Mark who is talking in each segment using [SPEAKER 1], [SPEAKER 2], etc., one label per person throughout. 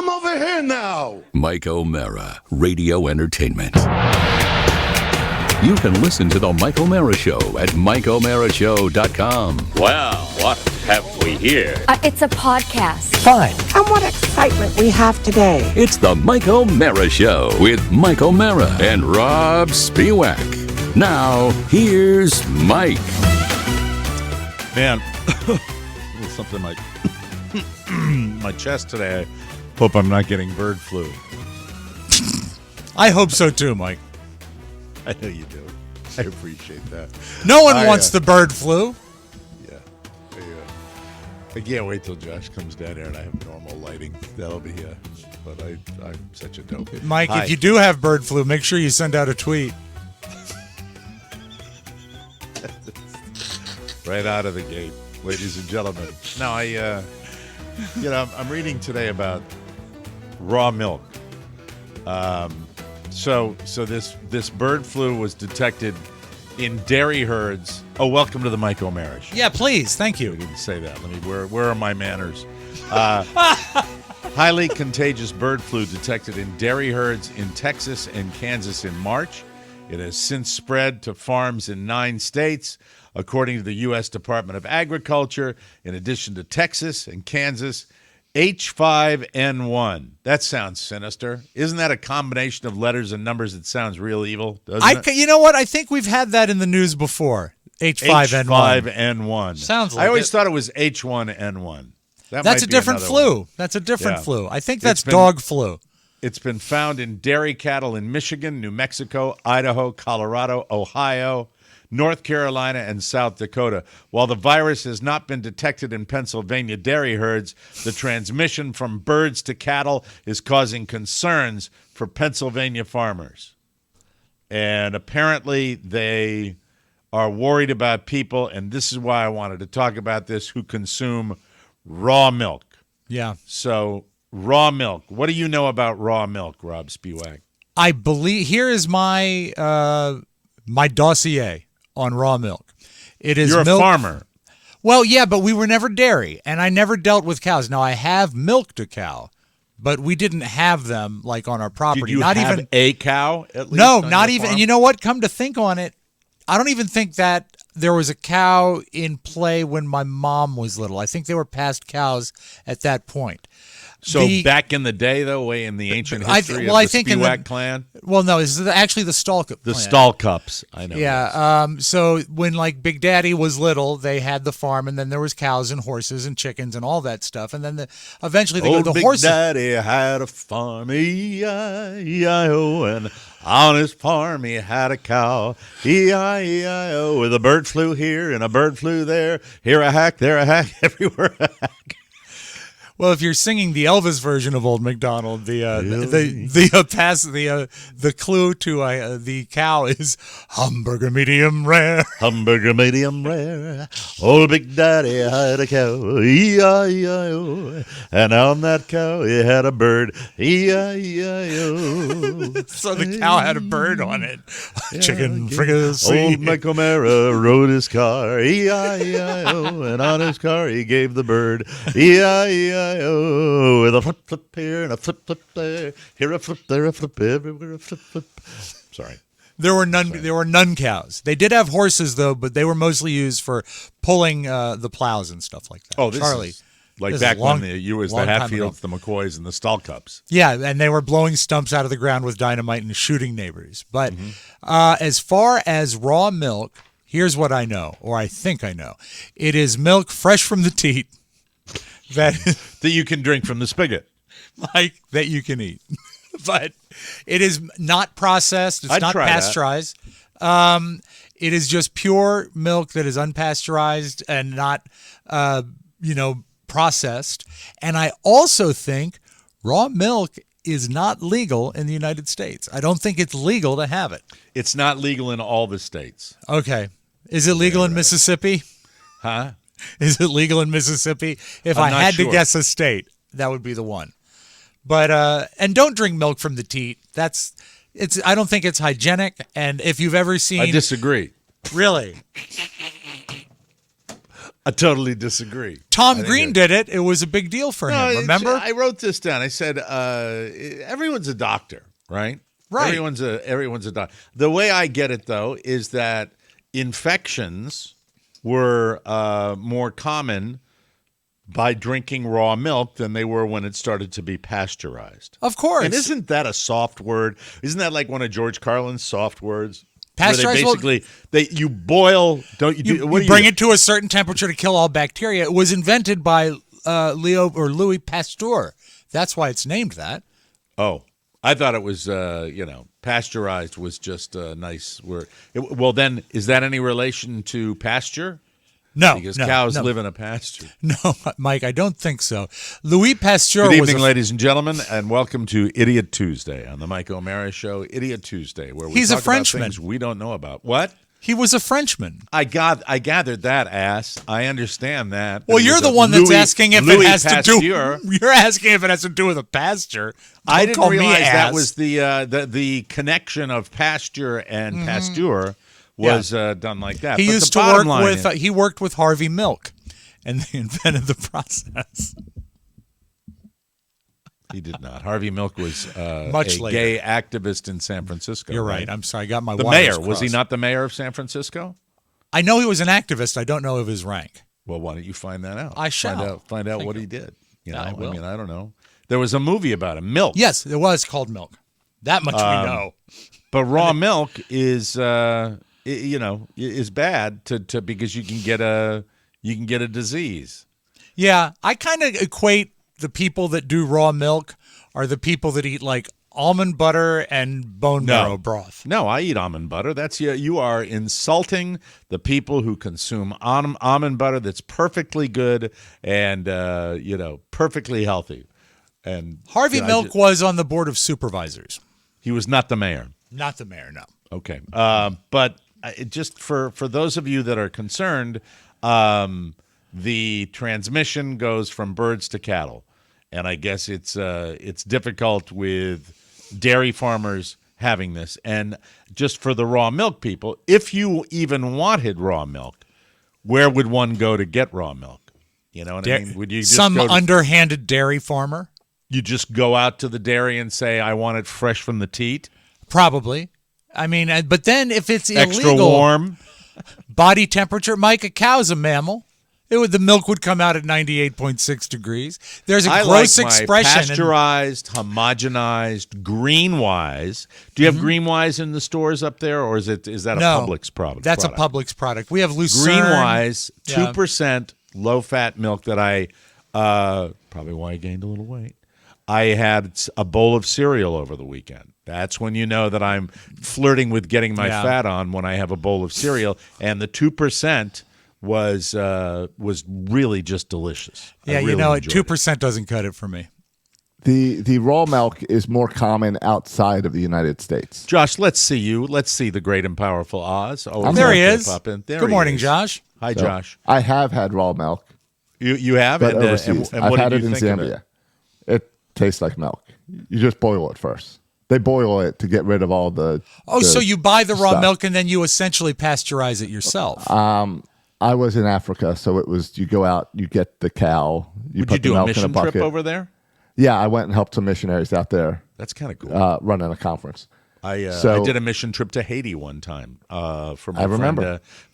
[SPEAKER 1] I'm over here now.
[SPEAKER 2] Mike O'Mara, Radio Entertainment. You can listen to The Mike O'Mara Show at MikeO'MaraShow.com.
[SPEAKER 3] Well, what have we here?
[SPEAKER 4] It's a podcast.
[SPEAKER 5] Fine.
[SPEAKER 6] And what excitement we have today.
[SPEAKER 2] It's The Mike O'Mara Show with Mike O'Mara and Rob Spiewak. Now, here's Mike.
[SPEAKER 7] Man, something like my chest today. I hope I'm not getting bird flu.
[SPEAKER 5] I hope so too, Mike.
[SPEAKER 7] I know you do. I appreciate that.
[SPEAKER 5] No one wants the bird flu.
[SPEAKER 7] Yeah. I can't wait till Josh comes down here and I have normal lighting. That'll be, but I'm such a dope.
[SPEAKER 5] Mike,
[SPEAKER 7] Hi.
[SPEAKER 5] if you do have bird flu, make sure you send out a tweet.
[SPEAKER 7] Right out of the gate, ladies and gentlemen. Now, I'm reading today about raw milk. So this bird flu was detected in dairy herds. Oh, welcome to the Mike O'Mara Show.
[SPEAKER 5] Yeah, please. Thank
[SPEAKER 7] I
[SPEAKER 5] you.
[SPEAKER 7] didn't say that. Where are my manners? Highly contagious bird flu detected in dairy herds in Texas and Kansas in March. It has since spread to farms in 9 states, according to the U.S. Department of Agriculture. In addition to Texas and Kansas, H5N1. That sounds sinister. Isn't that a combination of letters and numbers that sounds real evil? Doesn't it?
[SPEAKER 5] You know what? I think we've had that in the news before. H5N1.
[SPEAKER 7] H5N1.
[SPEAKER 5] Sounds like
[SPEAKER 7] I always
[SPEAKER 5] it.
[SPEAKER 7] thought it was H1N1.
[SPEAKER 5] That's a different flu. That's a different flu. I think that's dog flu.
[SPEAKER 7] It's been found in dairy cattle in Michigan, New Mexico, Idaho, Colorado, Ohio, North Carolina, and South Dakota. While the virus has not been detected in Pennsylvania dairy herds, the transmission from birds to cattle is causing concerns for Pennsylvania farmers. And apparently they are worried about people, and this is why I wanted to talk about this, who consume raw milk.
[SPEAKER 5] Yeah.
[SPEAKER 7] So, raw milk. What do you know about raw milk, Rob Spiewak?
[SPEAKER 5] I believe here is my my dossier on raw milk. It is
[SPEAKER 7] You're
[SPEAKER 5] milk.
[SPEAKER 7] a farmer.
[SPEAKER 5] Well, yeah, but we were never dairy, and I never dealt with cows. Now, I have milked a cow, but we didn't have them like on our property.
[SPEAKER 7] Did you
[SPEAKER 5] not
[SPEAKER 7] have
[SPEAKER 5] even
[SPEAKER 7] a cow at least?
[SPEAKER 5] No,
[SPEAKER 7] on
[SPEAKER 5] not
[SPEAKER 7] your
[SPEAKER 5] even.
[SPEAKER 7] farm?
[SPEAKER 5] And you know what? Come to think on it, I don't even think that there was a cow in play when my mom was little. I think they were past cows at that point.
[SPEAKER 7] So back in the day, though, way in the ancient history of the Spiewak clan?
[SPEAKER 5] Well, no, this is actually the Stall Cup
[SPEAKER 7] The
[SPEAKER 5] clan.
[SPEAKER 7] stall cups, I know.
[SPEAKER 5] Yeah, so when like Big Daddy was little, they had the farm, and then there was cows and horses and chickens and all that stuff, and then eventually they
[SPEAKER 7] Old
[SPEAKER 5] go the
[SPEAKER 7] Big
[SPEAKER 5] horses.
[SPEAKER 7] Daddy had a farm, E-I-E-I-O, and on his farm he had a cow, E-I-E-I-O, with a bird flew here and a bird flew there, here a hack, there a hack, everywhere a hack.
[SPEAKER 5] Well, if you're singing the Elvis version of Old MacDonald, the clue to the cow is hamburger medium rare.
[SPEAKER 7] Hamburger medium rare. Old Big Daddy had a cow, E-I-E-I-O, and on that cow he had a bird, E-I-E-I-O.
[SPEAKER 5] So the cow had a bird on it. Chicken fricassee.
[SPEAKER 7] Old Mike O'Mara rode his car, E-I-E-I-O, and on his car he gave the bird, E-I-E-I-O, with a flip, flip here and a flip, flip there. Here a flip, there a flip, everywhere a flip, flip. Sorry.
[SPEAKER 5] There were none cows. They did have horses, though, but they were mostly used for pulling the plows and stuff like that.
[SPEAKER 7] Oh, this
[SPEAKER 5] Charlie.
[SPEAKER 7] is like
[SPEAKER 5] this
[SPEAKER 7] back
[SPEAKER 5] is long-
[SPEAKER 7] when you was the
[SPEAKER 5] long time
[SPEAKER 7] Hatfields, the
[SPEAKER 5] ago.
[SPEAKER 7] McCoys, and the Stall Cups.
[SPEAKER 5] Yeah, and they were blowing stumps out of the ground with dynamite and shooting neighbors. But as far as raw milk, here's what I know, or I think I know. It is milk fresh from the teat that
[SPEAKER 7] you can drink from the spigot.
[SPEAKER 5] Like that you can eat. But it is not processed. It's
[SPEAKER 7] I'd
[SPEAKER 5] not
[SPEAKER 7] try that.
[SPEAKER 5] pasteurized. It is just pure milk that is unpasteurized and not, processed. And I also think raw milk is not legal in the United States. I don't think it's legal to have it.
[SPEAKER 7] It's not legal in all the states.
[SPEAKER 5] Okay. Is it legal in Mississippi?
[SPEAKER 7] Huh?
[SPEAKER 5] Is it legal in Mississippi? If
[SPEAKER 7] I'm
[SPEAKER 5] I
[SPEAKER 7] not
[SPEAKER 5] had
[SPEAKER 7] sure.
[SPEAKER 5] to guess a state, that would be the one. But and don't drink milk from the teat. I don't think it's hygienic. And if you've ever seen,
[SPEAKER 7] I disagree.
[SPEAKER 5] Really?
[SPEAKER 7] I totally disagree.
[SPEAKER 5] Tom Green did it. It was a big deal for him. Remember?
[SPEAKER 7] I wrote this down. I said, everyone's a doctor, right?
[SPEAKER 5] Right.
[SPEAKER 7] Everyone's a doctor. The way I get it, though, is that infections were more common by drinking raw milk than they were when it started to be pasteurized.
[SPEAKER 5] Of course.
[SPEAKER 7] And isn't that a soft word? Isn't that like one of George Carlin's soft words?
[SPEAKER 5] Pasteurized,
[SPEAKER 7] where they basically, you boil, don't you?
[SPEAKER 5] You bring it to a certain temperature to kill all bacteria. It was invented by Louis Pasteur. That's why it's named that.
[SPEAKER 7] Oh, I thought it was, pasteurized was just a nice word. Well, then, is that any relation to pasture?
[SPEAKER 5] No,
[SPEAKER 7] because cows live in a pasture.
[SPEAKER 5] No, Mike, I don't think so. Louis Pasteur
[SPEAKER 7] Good evening, ladies and gentlemen, and welcome to Idiot Tuesday on the Mike O'Mara Show. Idiot Tuesday, where we talk about things we don't know about. What?
[SPEAKER 5] He was a Frenchman.
[SPEAKER 7] I gathered that, ass. I understand that.
[SPEAKER 5] Well, you're the one that's asking if it has to do. You're asking if it has to do with a pasture.
[SPEAKER 7] I didn't realize that was the connection of pasture and Pasteur. Was done like that.
[SPEAKER 5] He used to work with. He worked with Harvey Milk, and they invented the process.
[SPEAKER 7] He did not. Harvey Milk was
[SPEAKER 5] much
[SPEAKER 7] a
[SPEAKER 5] later.
[SPEAKER 7] gay activist in San Francisco.
[SPEAKER 5] You're right. I'm sorry. I got my
[SPEAKER 7] the
[SPEAKER 5] wires
[SPEAKER 7] mayor.
[SPEAKER 5] crossed.
[SPEAKER 7] Was he not the mayor of San Francisco?
[SPEAKER 5] I know he was an activist. I don't know of his rank.
[SPEAKER 7] Well, why don't you find that out?
[SPEAKER 5] I shall
[SPEAKER 7] find out what he did. You know,
[SPEAKER 5] I will.
[SPEAKER 7] I don't know. There was a movie about him. Milk.
[SPEAKER 5] Yes, it was called Milk. That much we know.
[SPEAKER 7] But raw milk is. Is bad to because you can get a disease.
[SPEAKER 5] Yeah, I kind of equate the people that do raw milk are the people that eat like almond butter and bone marrow broth.
[SPEAKER 7] No, I eat almond butter. That's you are insulting the people who consume almond butter that's perfectly good and perfectly healthy. And
[SPEAKER 5] Harvey Milk was on the board of supervisors.
[SPEAKER 7] He was not the mayor.
[SPEAKER 5] Not the mayor, no.
[SPEAKER 7] Okay, but. Just for those of you that are concerned, the transmission goes from birds to cattle, and I guess it's difficult with dairy farmers having this. And just for the raw milk people, if you even wanted raw milk, where would one go to get raw milk? You know what I mean? Would you just
[SPEAKER 5] underhanded dairy farmer?
[SPEAKER 7] You just go out to the dairy and say, "I want it fresh from the teat."
[SPEAKER 5] Probably. I mean, but then if it's illegal,
[SPEAKER 7] extra warm,
[SPEAKER 5] body temperature, Mike, a cow's a mammal. The milk would come out at 98.6 degrees. There's a gross expression.
[SPEAKER 7] Pasteurized, homogenized, green-wise. Do you have green-wise in the stores up there, or is that a Publix product?
[SPEAKER 5] That's a Publix product. We have Lucerne.
[SPEAKER 7] Green-wise, 2% low-fat milk that I probably why I gained a little weight. I had a bowl of cereal over the weekend. That's when you know that I'm flirting with getting my fat on, when I have a bowl of cereal. And the 2% was really just delicious.
[SPEAKER 5] Yeah,
[SPEAKER 7] really
[SPEAKER 5] 2% doesn't cut it for me.
[SPEAKER 1] The raw milk is more common outside of the United States.
[SPEAKER 7] Josh, let's see you. Let's see the great and powerful Oz.
[SPEAKER 5] There he is. Good morning, Josh.
[SPEAKER 7] Hi, Josh.
[SPEAKER 1] I have had raw milk.
[SPEAKER 7] You have?
[SPEAKER 1] But
[SPEAKER 7] and
[SPEAKER 1] overseas.
[SPEAKER 7] and
[SPEAKER 1] I've
[SPEAKER 7] what
[SPEAKER 1] had
[SPEAKER 7] did
[SPEAKER 1] it
[SPEAKER 7] you
[SPEAKER 1] in
[SPEAKER 7] think of
[SPEAKER 1] Zambia. It tastes like milk. You just boil it first. They boil it to get rid of all the.
[SPEAKER 5] So you buy the raw
[SPEAKER 1] stuff.
[SPEAKER 5] milk and then you essentially pasteurize it yourself.
[SPEAKER 1] I was in Africa, so it was you go out, you get the cow,
[SPEAKER 7] Would
[SPEAKER 1] put
[SPEAKER 7] you do
[SPEAKER 1] the
[SPEAKER 7] a
[SPEAKER 1] milk in a
[SPEAKER 7] mission
[SPEAKER 1] bucket.
[SPEAKER 7] trip over there?
[SPEAKER 1] Yeah, I went and helped some missionaries out there.
[SPEAKER 7] That's kind of cool.
[SPEAKER 1] Running a conference.
[SPEAKER 7] I did a mission trip to Haiti one time for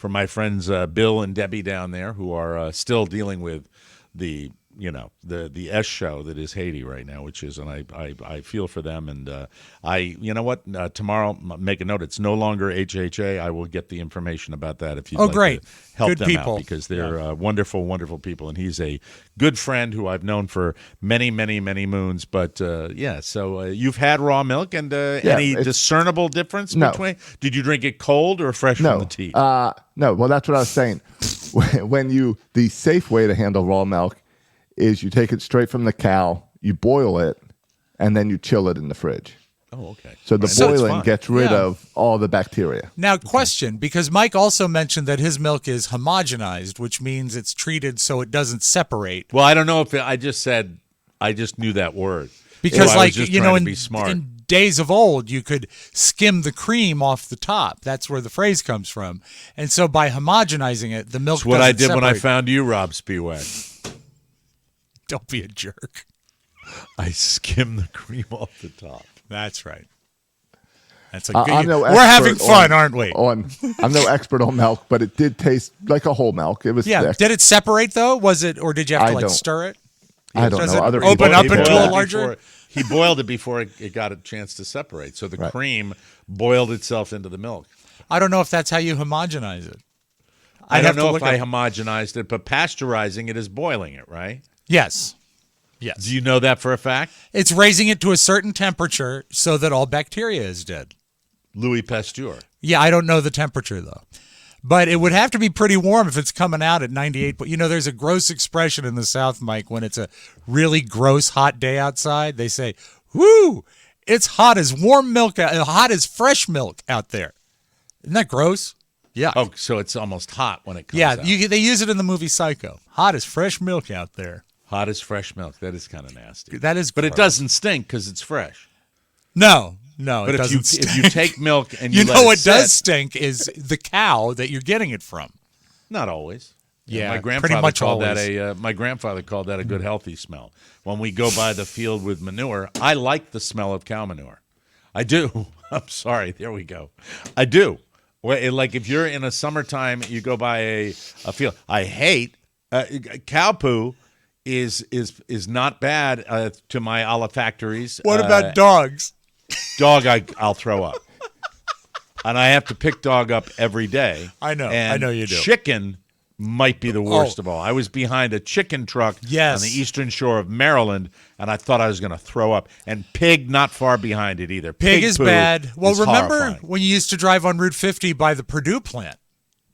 [SPEAKER 7] my friends Bill and Debbie down there, who are still dealing with the S show that is Haiti right now, which is, and I feel for them, and tomorrow, make a note, it's no longer HHA. I will get the information about that if you'd like
[SPEAKER 5] great.
[SPEAKER 7] to help
[SPEAKER 5] Good
[SPEAKER 7] them
[SPEAKER 5] people.
[SPEAKER 7] out, because they're wonderful, wonderful people, and he's a good friend who I've known for many, many, many moons. But so you've had raw milk, and any discernible difference between? Did you drink it cold or fresh from the teat?
[SPEAKER 1] No. Well, that's what I was saying. The safe way to handle raw milk is you take it straight from the cow, you boil it, and then you chill it in the fridge.
[SPEAKER 7] Oh, okay.
[SPEAKER 1] So the boiling gets rid of all the bacteria.
[SPEAKER 5] Now, question, because Mike also mentioned that his milk is homogenized, which means it's treated so it doesn't separate.
[SPEAKER 7] Well, I don't know if I just knew that word.
[SPEAKER 5] Because,
[SPEAKER 7] so I was just trying to be smart.
[SPEAKER 5] in days of old, you could skim the cream off the top. That's where the phrase comes from. And so by homogenizing it, the milk
[SPEAKER 7] That's what I did
[SPEAKER 5] doesn't
[SPEAKER 7] when I
[SPEAKER 5] separate.
[SPEAKER 7] found you, Rob Spiewak.
[SPEAKER 5] Don't be a jerk.
[SPEAKER 7] I skimmed the cream off the top.
[SPEAKER 5] That's right. That's a good.
[SPEAKER 1] I'm no
[SPEAKER 5] We're having
[SPEAKER 1] expert
[SPEAKER 5] fun, aren't we?
[SPEAKER 1] I'm no expert on milk, but it did taste like a whole milk. It was
[SPEAKER 5] Yeah.
[SPEAKER 1] thick.
[SPEAKER 5] Did it separate though? Was it, or did you have to
[SPEAKER 1] I
[SPEAKER 5] like
[SPEAKER 1] don't-
[SPEAKER 5] stir it?
[SPEAKER 1] I don't
[SPEAKER 5] Does
[SPEAKER 1] know.
[SPEAKER 5] it
[SPEAKER 1] Other
[SPEAKER 5] open
[SPEAKER 1] people
[SPEAKER 5] up
[SPEAKER 1] did
[SPEAKER 5] into
[SPEAKER 1] that.
[SPEAKER 5] a larger?
[SPEAKER 7] He boiled it before it got a chance to separate. So the
[SPEAKER 1] Right.
[SPEAKER 7] cream boiled itself into the milk.
[SPEAKER 5] I don't know if that's how you homogenize it.
[SPEAKER 7] I
[SPEAKER 5] I'd
[SPEAKER 7] don't
[SPEAKER 5] have to
[SPEAKER 7] know
[SPEAKER 5] look
[SPEAKER 7] if I
[SPEAKER 5] up-
[SPEAKER 7] homogenized it, but pasteurizing it is boiling it, right?
[SPEAKER 5] Yes. Yes.
[SPEAKER 7] Do you know that for a fact?
[SPEAKER 5] It's raising it to a certain temperature so that all bacteria is dead.
[SPEAKER 7] Louis Pasteur.
[SPEAKER 5] Yeah, I don't know the temperature though. But it would have to be pretty warm if it's coming out at 98. But there's a gross expression in the South, Mike, when it's a really gross hot day outside. They say, "Whoo, it's hot as warm milk, hot as fresh milk out there." Isn't that gross? Yeah.
[SPEAKER 7] Oh, so it's almost hot when it comes
[SPEAKER 5] yeah,
[SPEAKER 7] out.
[SPEAKER 5] they use it in the movie Psycho. Hot as fresh milk out there.
[SPEAKER 7] Hot as fresh milk. That is kind of nasty.
[SPEAKER 5] That is
[SPEAKER 7] But it
[SPEAKER 5] gross.
[SPEAKER 7] doesn't stink because it's fresh.
[SPEAKER 5] No,
[SPEAKER 7] But
[SPEAKER 5] it
[SPEAKER 7] if you
[SPEAKER 5] doesn't
[SPEAKER 7] if you
[SPEAKER 5] stink.
[SPEAKER 7] take milk and
[SPEAKER 5] You
[SPEAKER 7] let
[SPEAKER 5] know
[SPEAKER 7] it
[SPEAKER 5] what does
[SPEAKER 7] sit-
[SPEAKER 5] stink is the cow that you're getting it from.
[SPEAKER 7] Not always.
[SPEAKER 5] Yeah,
[SPEAKER 7] my
[SPEAKER 5] pretty
[SPEAKER 7] grandfather
[SPEAKER 5] much
[SPEAKER 7] called
[SPEAKER 5] always.
[SPEAKER 7] that my grandfather called that a good healthy smell. When we go by the field with manure, I like the smell of cow manure. I do. I'm sorry. There we go. I do. Like if you're in a summertime, you go by a field. I hate cow poo. Is not bad to my olfactories.
[SPEAKER 5] What about dogs?
[SPEAKER 7] Dog? I'll throw up, and I have to pick dog up every day.
[SPEAKER 5] I know.
[SPEAKER 7] And
[SPEAKER 5] I know you do.
[SPEAKER 7] Chicken might be the worst of all. I was behind a chicken truck
[SPEAKER 5] Yes.
[SPEAKER 7] on the eastern shore of Maryland, and I thought I was going to throw up. And pig not far behind it either.
[SPEAKER 5] Pig is
[SPEAKER 7] poo
[SPEAKER 5] bad. Well,
[SPEAKER 7] is
[SPEAKER 5] remember
[SPEAKER 7] horrifying.
[SPEAKER 5] when you used to drive on Route 50 by the Purdue plant?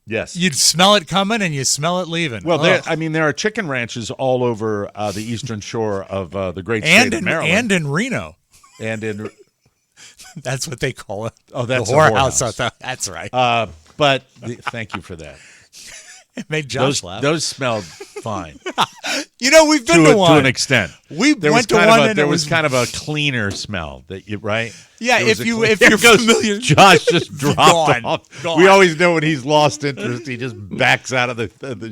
[SPEAKER 7] Yes.
[SPEAKER 5] You'd smell it coming and you smell it leaving.
[SPEAKER 7] Well,
[SPEAKER 5] Ugh.
[SPEAKER 7] there are chicken ranches all over the eastern shore of the great state
[SPEAKER 5] and
[SPEAKER 7] of Maryland.
[SPEAKER 5] in Reno.
[SPEAKER 7] And in
[SPEAKER 5] That's what they call it.
[SPEAKER 7] Oh, that's
[SPEAKER 5] the
[SPEAKER 7] a
[SPEAKER 5] whorehouse.
[SPEAKER 7] whorehouse.
[SPEAKER 5] That's right.
[SPEAKER 7] thank you for that.
[SPEAKER 5] It made Josh laugh.
[SPEAKER 7] Those smelled fine
[SPEAKER 5] We've been to one.
[SPEAKER 7] to an extent.
[SPEAKER 5] We
[SPEAKER 7] There
[SPEAKER 5] went
[SPEAKER 7] was
[SPEAKER 5] to
[SPEAKER 7] kind
[SPEAKER 5] one
[SPEAKER 7] of a,
[SPEAKER 5] and
[SPEAKER 7] there
[SPEAKER 5] it
[SPEAKER 7] was
[SPEAKER 5] was
[SPEAKER 7] kind of a cleaner smell that you right.
[SPEAKER 5] Yeah,
[SPEAKER 7] There was
[SPEAKER 5] if
[SPEAKER 7] a
[SPEAKER 5] you-
[SPEAKER 7] clean-
[SPEAKER 5] if
[SPEAKER 7] There
[SPEAKER 5] you're
[SPEAKER 7] goes
[SPEAKER 5] familiar-
[SPEAKER 7] Josh just dropped
[SPEAKER 5] Gone.
[SPEAKER 7] off.
[SPEAKER 5] Gone.
[SPEAKER 7] We always know when he's lost interest, he just backs out of the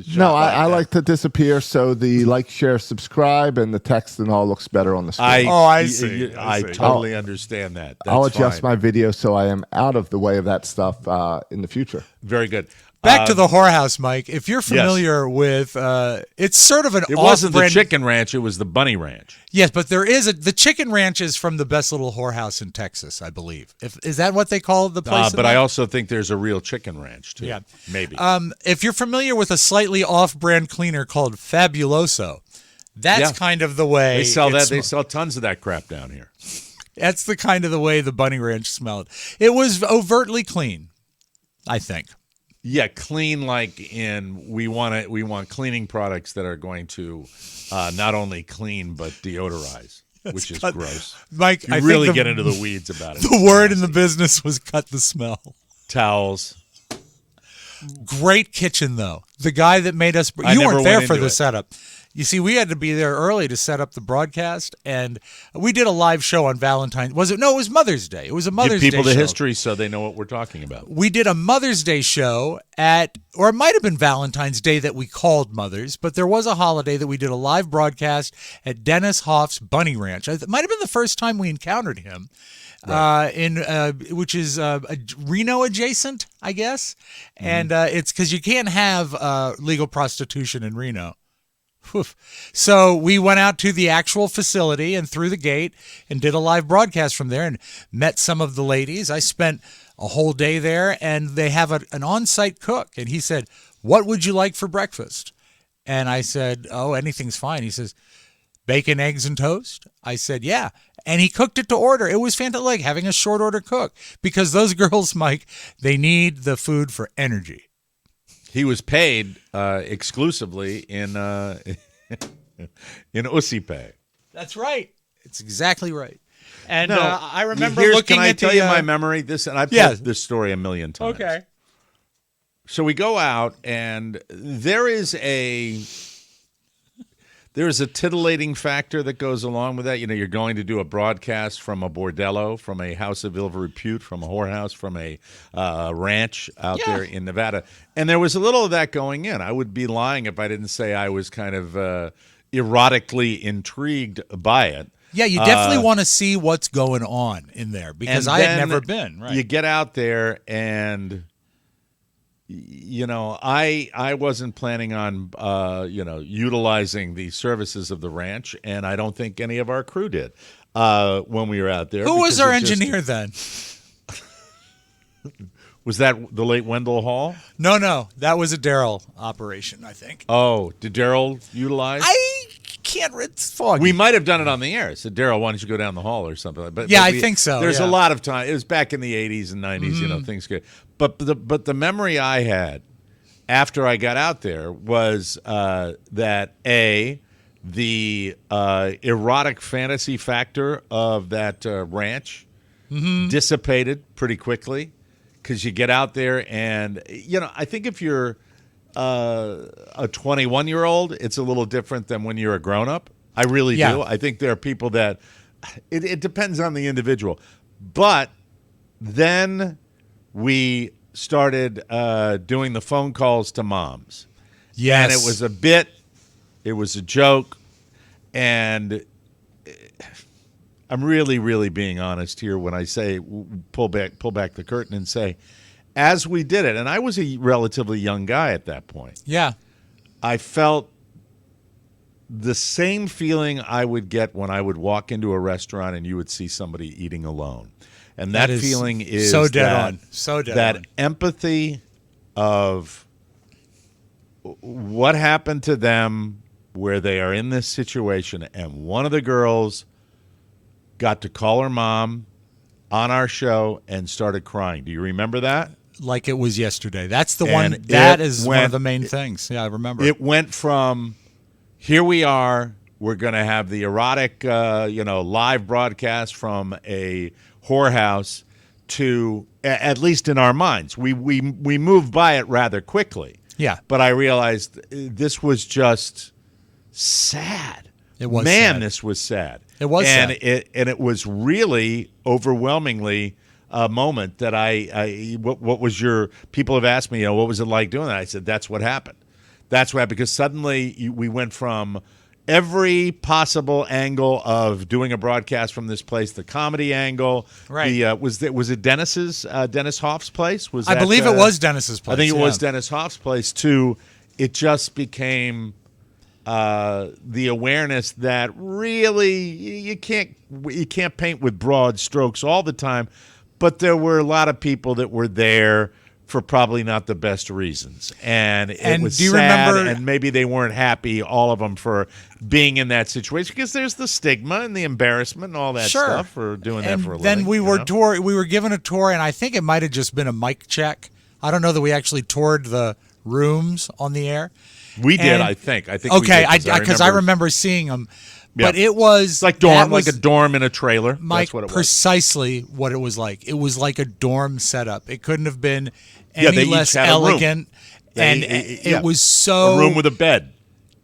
[SPEAKER 7] shot.
[SPEAKER 1] No, I like to disappear so the like, share, subscribe, and the text and all looks better on the screen.
[SPEAKER 5] I see.
[SPEAKER 7] I
[SPEAKER 5] I see.
[SPEAKER 7] totally understand that. That's
[SPEAKER 1] I'll adjust
[SPEAKER 7] fine.
[SPEAKER 1] my video so I am out of the way of that stuff in the future.
[SPEAKER 7] Very good.
[SPEAKER 5] Back to the whorehouse, Mike. If you're familiar with, it's sort of an
[SPEAKER 7] It wasn't the
[SPEAKER 5] off-brand-
[SPEAKER 7] chicken ranch; it was the bunny ranch.
[SPEAKER 5] Yes, but there is the chicken ranch is from the best little whorehouse in Texas, I believe. Is that what they call the place?
[SPEAKER 7] But I also think there's a real chicken ranch too.
[SPEAKER 5] Yeah.
[SPEAKER 7] Maybe.
[SPEAKER 5] If you're familiar with a slightly off-brand cleaner called Fabuloso, that's
[SPEAKER 7] Yeah.
[SPEAKER 5] kind of the way
[SPEAKER 7] they sell
[SPEAKER 5] it
[SPEAKER 7] that. They
[SPEAKER 5] sm-
[SPEAKER 7] sell tons of that crap down here.
[SPEAKER 5] That's the kind of the way the bunny ranch smelled. It was overtly clean, I think.
[SPEAKER 7] Yeah, clean like in we want cleaning products that are going to not only clean but deodorize, which is gross.
[SPEAKER 5] Mike,
[SPEAKER 7] You
[SPEAKER 5] I
[SPEAKER 7] really
[SPEAKER 5] think
[SPEAKER 7] get into the weeds about it.
[SPEAKER 5] the word in the business was cut the smell.
[SPEAKER 7] Towels.
[SPEAKER 5] Great kitchen though. The guy that made us
[SPEAKER 7] I
[SPEAKER 5] you
[SPEAKER 7] never
[SPEAKER 5] weren't there
[SPEAKER 7] went
[SPEAKER 5] for
[SPEAKER 7] into
[SPEAKER 5] the
[SPEAKER 7] it.
[SPEAKER 5] setup. You see, we had to be there early to set up the broadcast, and we did a live show on Valentine's. Was it? No, it was Mother's Day. It was a Mother's
[SPEAKER 7] Give people
[SPEAKER 5] Day
[SPEAKER 7] the
[SPEAKER 5] show.
[SPEAKER 7] history so they know what we're talking about.
[SPEAKER 5] We did a Mother's Day show or it might have been Valentine's Day that we called Mother's, but there was a holiday that we did a live broadcast at Dennis Hoff's Bunny Ranch. It might have been the first time we encountered him, which is Reno adjacent, I guess. And it's because you can't have legal prostitution in Reno. Woof. So we went out to the actual facility and through the gate and did a live broadcast from there and met some of the ladies. I spent a whole day there, and they have an on-site cook. And he said, "What would you like for breakfast?" And I said, "Oh, anything's fine." He says, "Bacon, eggs, and toast?" I said, "Yeah." And he cooked it to order. It was fantastic, like having a short order cook, because those girls, Mike, they need the food for energy.
[SPEAKER 7] He was paid exclusively in Usipe.
[SPEAKER 5] That's right. It's exactly right. And
[SPEAKER 7] No,
[SPEAKER 5] I remember
[SPEAKER 7] here's-
[SPEAKER 5] looking
[SPEAKER 7] Can I
[SPEAKER 5] at
[SPEAKER 7] tell
[SPEAKER 5] the,
[SPEAKER 7] you my memory? I've
[SPEAKER 5] yeah.
[SPEAKER 7] told this story a million times.
[SPEAKER 5] Okay.
[SPEAKER 7] So we go out, and there is a There's a titillating factor that goes along with that. You know, you're going to do a broadcast from a bordello, from a house of ill repute, from a whorehouse, from a ranch out there in Nevada. And there was a little of that going in. I would be lying if I didn't say I was kind of erotically intrigued by it.
[SPEAKER 5] Yeah, you definitely want to see what's going on in there because I had never been. Right.
[SPEAKER 7] You get out there and... You know, I wasn't planning on, utilizing the services of the ranch, and I don't think any of our crew did when we were out there.
[SPEAKER 5] Who was our engineer then?
[SPEAKER 7] Was that the late Wendell Hall?
[SPEAKER 5] No, that was a Daryl operation, I think.
[SPEAKER 7] Oh, did Daryl utilize?
[SPEAKER 5] I can't. It's foggy.
[SPEAKER 7] We might have done it on the air. Said, Daryl, why don't you go down the hall or something? But
[SPEAKER 5] I think so.
[SPEAKER 7] There's a lot of time. It was back in the 80s and 90s. You know, things good. But the memory I had after I got out there was that the erotic fantasy factor of that ranch dissipated pretty quickly because you get out there and I think if you're a 21-year-old, it's a little different than when you're a grown-up. I really do. I think there are people that it depends on the individual. But then we started doing the phone calls to moms.
[SPEAKER 5] Yes.
[SPEAKER 7] And it was a bit, it was a joke, and I'm really, really being honest here when I say pull back the curtain and say, as we did it, and I was a relatively young guy at that point.
[SPEAKER 5] Yeah.
[SPEAKER 7] I felt the same feeling I would get when I would walk into a restaurant and you would see somebody eating alone. And that feeling is
[SPEAKER 5] so dead on. So dead
[SPEAKER 7] that
[SPEAKER 5] on.
[SPEAKER 7] empathy of what happened to them where they are in this situation. And one of the girls got to call her mom on our show and started crying. Do you remember that?
[SPEAKER 5] Like it was yesterday. That's the one. That is one of the main things. Yeah, I remember.
[SPEAKER 7] It went from here we are. We're going to have the erotic, live broadcast from a whorehouse to, at least in our minds, we moved by it rather quickly.
[SPEAKER 5] Yeah.
[SPEAKER 7] But I realized this was just sad.
[SPEAKER 5] It was
[SPEAKER 7] Man,
[SPEAKER 5] sad.
[SPEAKER 7] This was sad.
[SPEAKER 5] It was
[SPEAKER 7] and
[SPEAKER 5] sad.
[SPEAKER 7] It was really overwhelmingly a moment that what was your, people have asked me, what was it like doing that? I said, that's what happened. That's what happened because suddenly we went from every possible angle of doing a broadcast from this place, the comedy angle.
[SPEAKER 5] Right.
[SPEAKER 7] Was it Dennis Hoff's place?
[SPEAKER 5] I believe it was Dennis's place.
[SPEAKER 7] I think it was Dennis Hoff's place too. It just became the awareness that really you can't paint with broad strokes all the time, but there were a lot of people that were there for probably not the best reasons. And it was
[SPEAKER 5] do you
[SPEAKER 7] sad,
[SPEAKER 5] remember,
[SPEAKER 7] and maybe they weren't happy, all of them, for being in that situation because there's the stigma and the embarrassment and all that stuff for doing that for a living.
[SPEAKER 5] Then we were given a tour, and I think it might have just been a mic check. I don't know that we actually toured the rooms on the air.
[SPEAKER 7] We did, I think. Okay,
[SPEAKER 5] because I remember seeing them.
[SPEAKER 7] Yeah.
[SPEAKER 5] But it was
[SPEAKER 7] like a dorm in a trailer.
[SPEAKER 5] Mike,
[SPEAKER 7] that's what it was.
[SPEAKER 5] Precisely what it was like. It was like a dorm setup. It couldn't have been any less elegant. It was so
[SPEAKER 7] a room with a bed.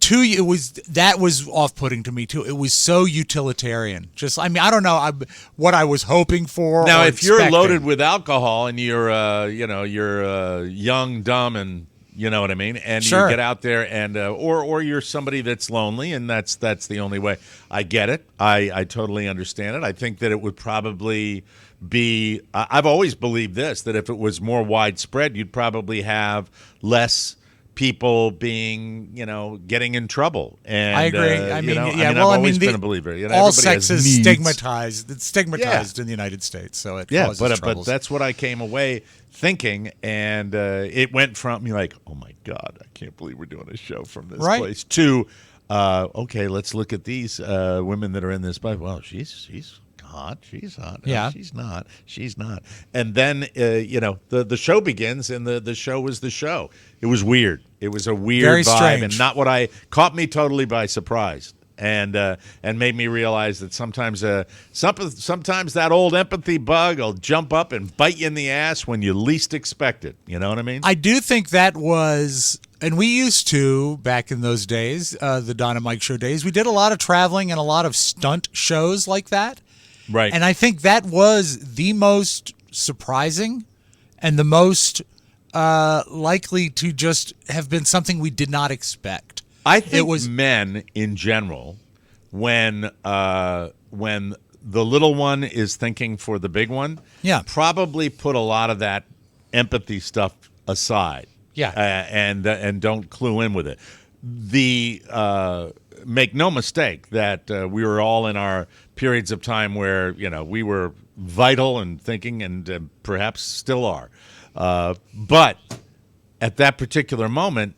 [SPEAKER 5] That was off-putting to me too. It was so utilitarian. I don't know what I was hoping for.
[SPEAKER 7] Now,
[SPEAKER 5] or
[SPEAKER 7] if you're
[SPEAKER 5] expecting.
[SPEAKER 7] loaded with alcohol and you're young, dumb, and you know what I mean, and
[SPEAKER 5] sure.
[SPEAKER 7] you get out there and or you're somebody that's lonely, and that's the only way. I get it. I totally understand it. I think that it would probably be. I've always believed this, that if it was more widespread, you'd probably have less people being, getting in trouble. And
[SPEAKER 5] I agree.
[SPEAKER 7] I've always been a believer.
[SPEAKER 5] All sex is stigmatized. It's stigmatized in the United States, so it causes troubles.
[SPEAKER 7] But that's what I came away thinking, and it went from me like, oh my God, I can't believe we're doing a show from this place, to okay, let's look at these women that are in this. But well, she's hot. She's hot. No,
[SPEAKER 5] yeah.
[SPEAKER 7] She's not. And then, the show begins, and the show was the show. It was weird. It was a weird
[SPEAKER 5] Very
[SPEAKER 7] vibe,
[SPEAKER 5] strange.
[SPEAKER 7] and not what caught me totally by surprise. And made me realize that sometimes that old empathy bug will jump up and bite you in the ass when you least expect it. You know what I mean?
[SPEAKER 5] I do think that was And we used to, back in those days, the Don and Mike Show days, we did a lot of traveling and a lot of stunt shows like that.
[SPEAKER 7] Right.
[SPEAKER 5] And I think that was the most surprising and the most likely to just have been something we did not expect.
[SPEAKER 7] I think men in general, when the little one is thinking for the big one, probably put a lot of that empathy stuff aside.
[SPEAKER 5] Yeah.
[SPEAKER 7] And don't clue in with it. Make no mistake that we were all in our periods of time where, we were vital and thinking and perhaps still are. But at that particular moment,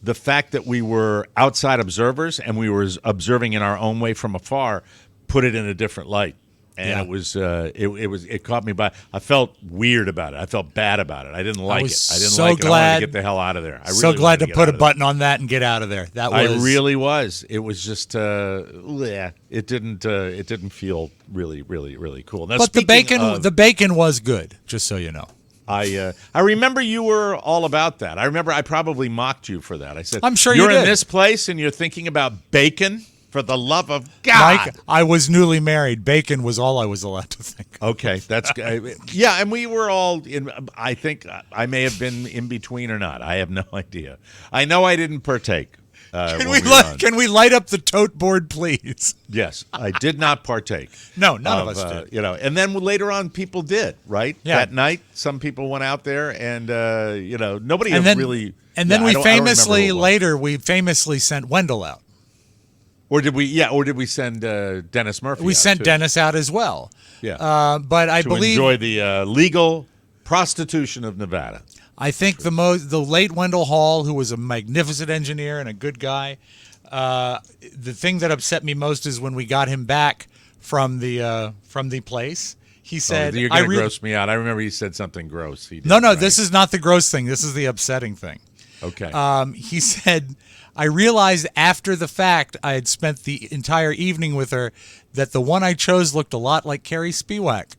[SPEAKER 7] the fact that we were outside observers and we were observing in our own way from afar put it in a different light. And it caught me by. I felt weird about it. I felt bad about it. I didn't like it. I didn't like it. I wanted to get the hell out of there. I really
[SPEAKER 5] glad to put a button on that and get out of there.
[SPEAKER 7] I really was. It was just, it didn't feel really, really, really cool. Now,
[SPEAKER 5] but the bacon was good. Just so you know.
[SPEAKER 7] I remember you were all about that. I remember I probably mocked you for that. I said,
[SPEAKER 5] I'm sure
[SPEAKER 7] you're
[SPEAKER 5] you
[SPEAKER 7] in
[SPEAKER 5] did.
[SPEAKER 7] this place and you're thinking about bacon. For the love of God.
[SPEAKER 5] Mike, I was newly married. Bacon was all I was allowed to think of.
[SPEAKER 7] Okay, that's yeah, and we were all in. I think I may have been in between or not. I have no idea. I know I didn't partake.
[SPEAKER 5] Can we light up the tote board, please?
[SPEAKER 7] Yes, I did not partake.
[SPEAKER 5] No, none of us did.
[SPEAKER 7] And then later on, people did. Right?
[SPEAKER 5] Yeah.
[SPEAKER 7] That night, some people went out there, and nobody really.
[SPEAKER 5] And then we famously sent Wendell out.
[SPEAKER 7] Or did we? Yeah. Or did we send Dennis Murphy?
[SPEAKER 5] We sent Dennis out as well.
[SPEAKER 7] Yeah.
[SPEAKER 5] But I believe
[SPEAKER 7] enjoy the legal prostitution of Nevada.
[SPEAKER 5] I think the late Wendell Hall, who was a magnificent engineer and a good guy. The thing that upset me most is when we got him back from the place. He said,
[SPEAKER 7] "You're going to gross me out." I remember he said something gross.
[SPEAKER 5] No, right? This is not the gross thing. This is the upsetting thing.
[SPEAKER 7] Okay.
[SPEAKER 5] He said, I realized after the fact I had spent the entire evening with her that the one I chose looked a lot like Carrie Spiewak.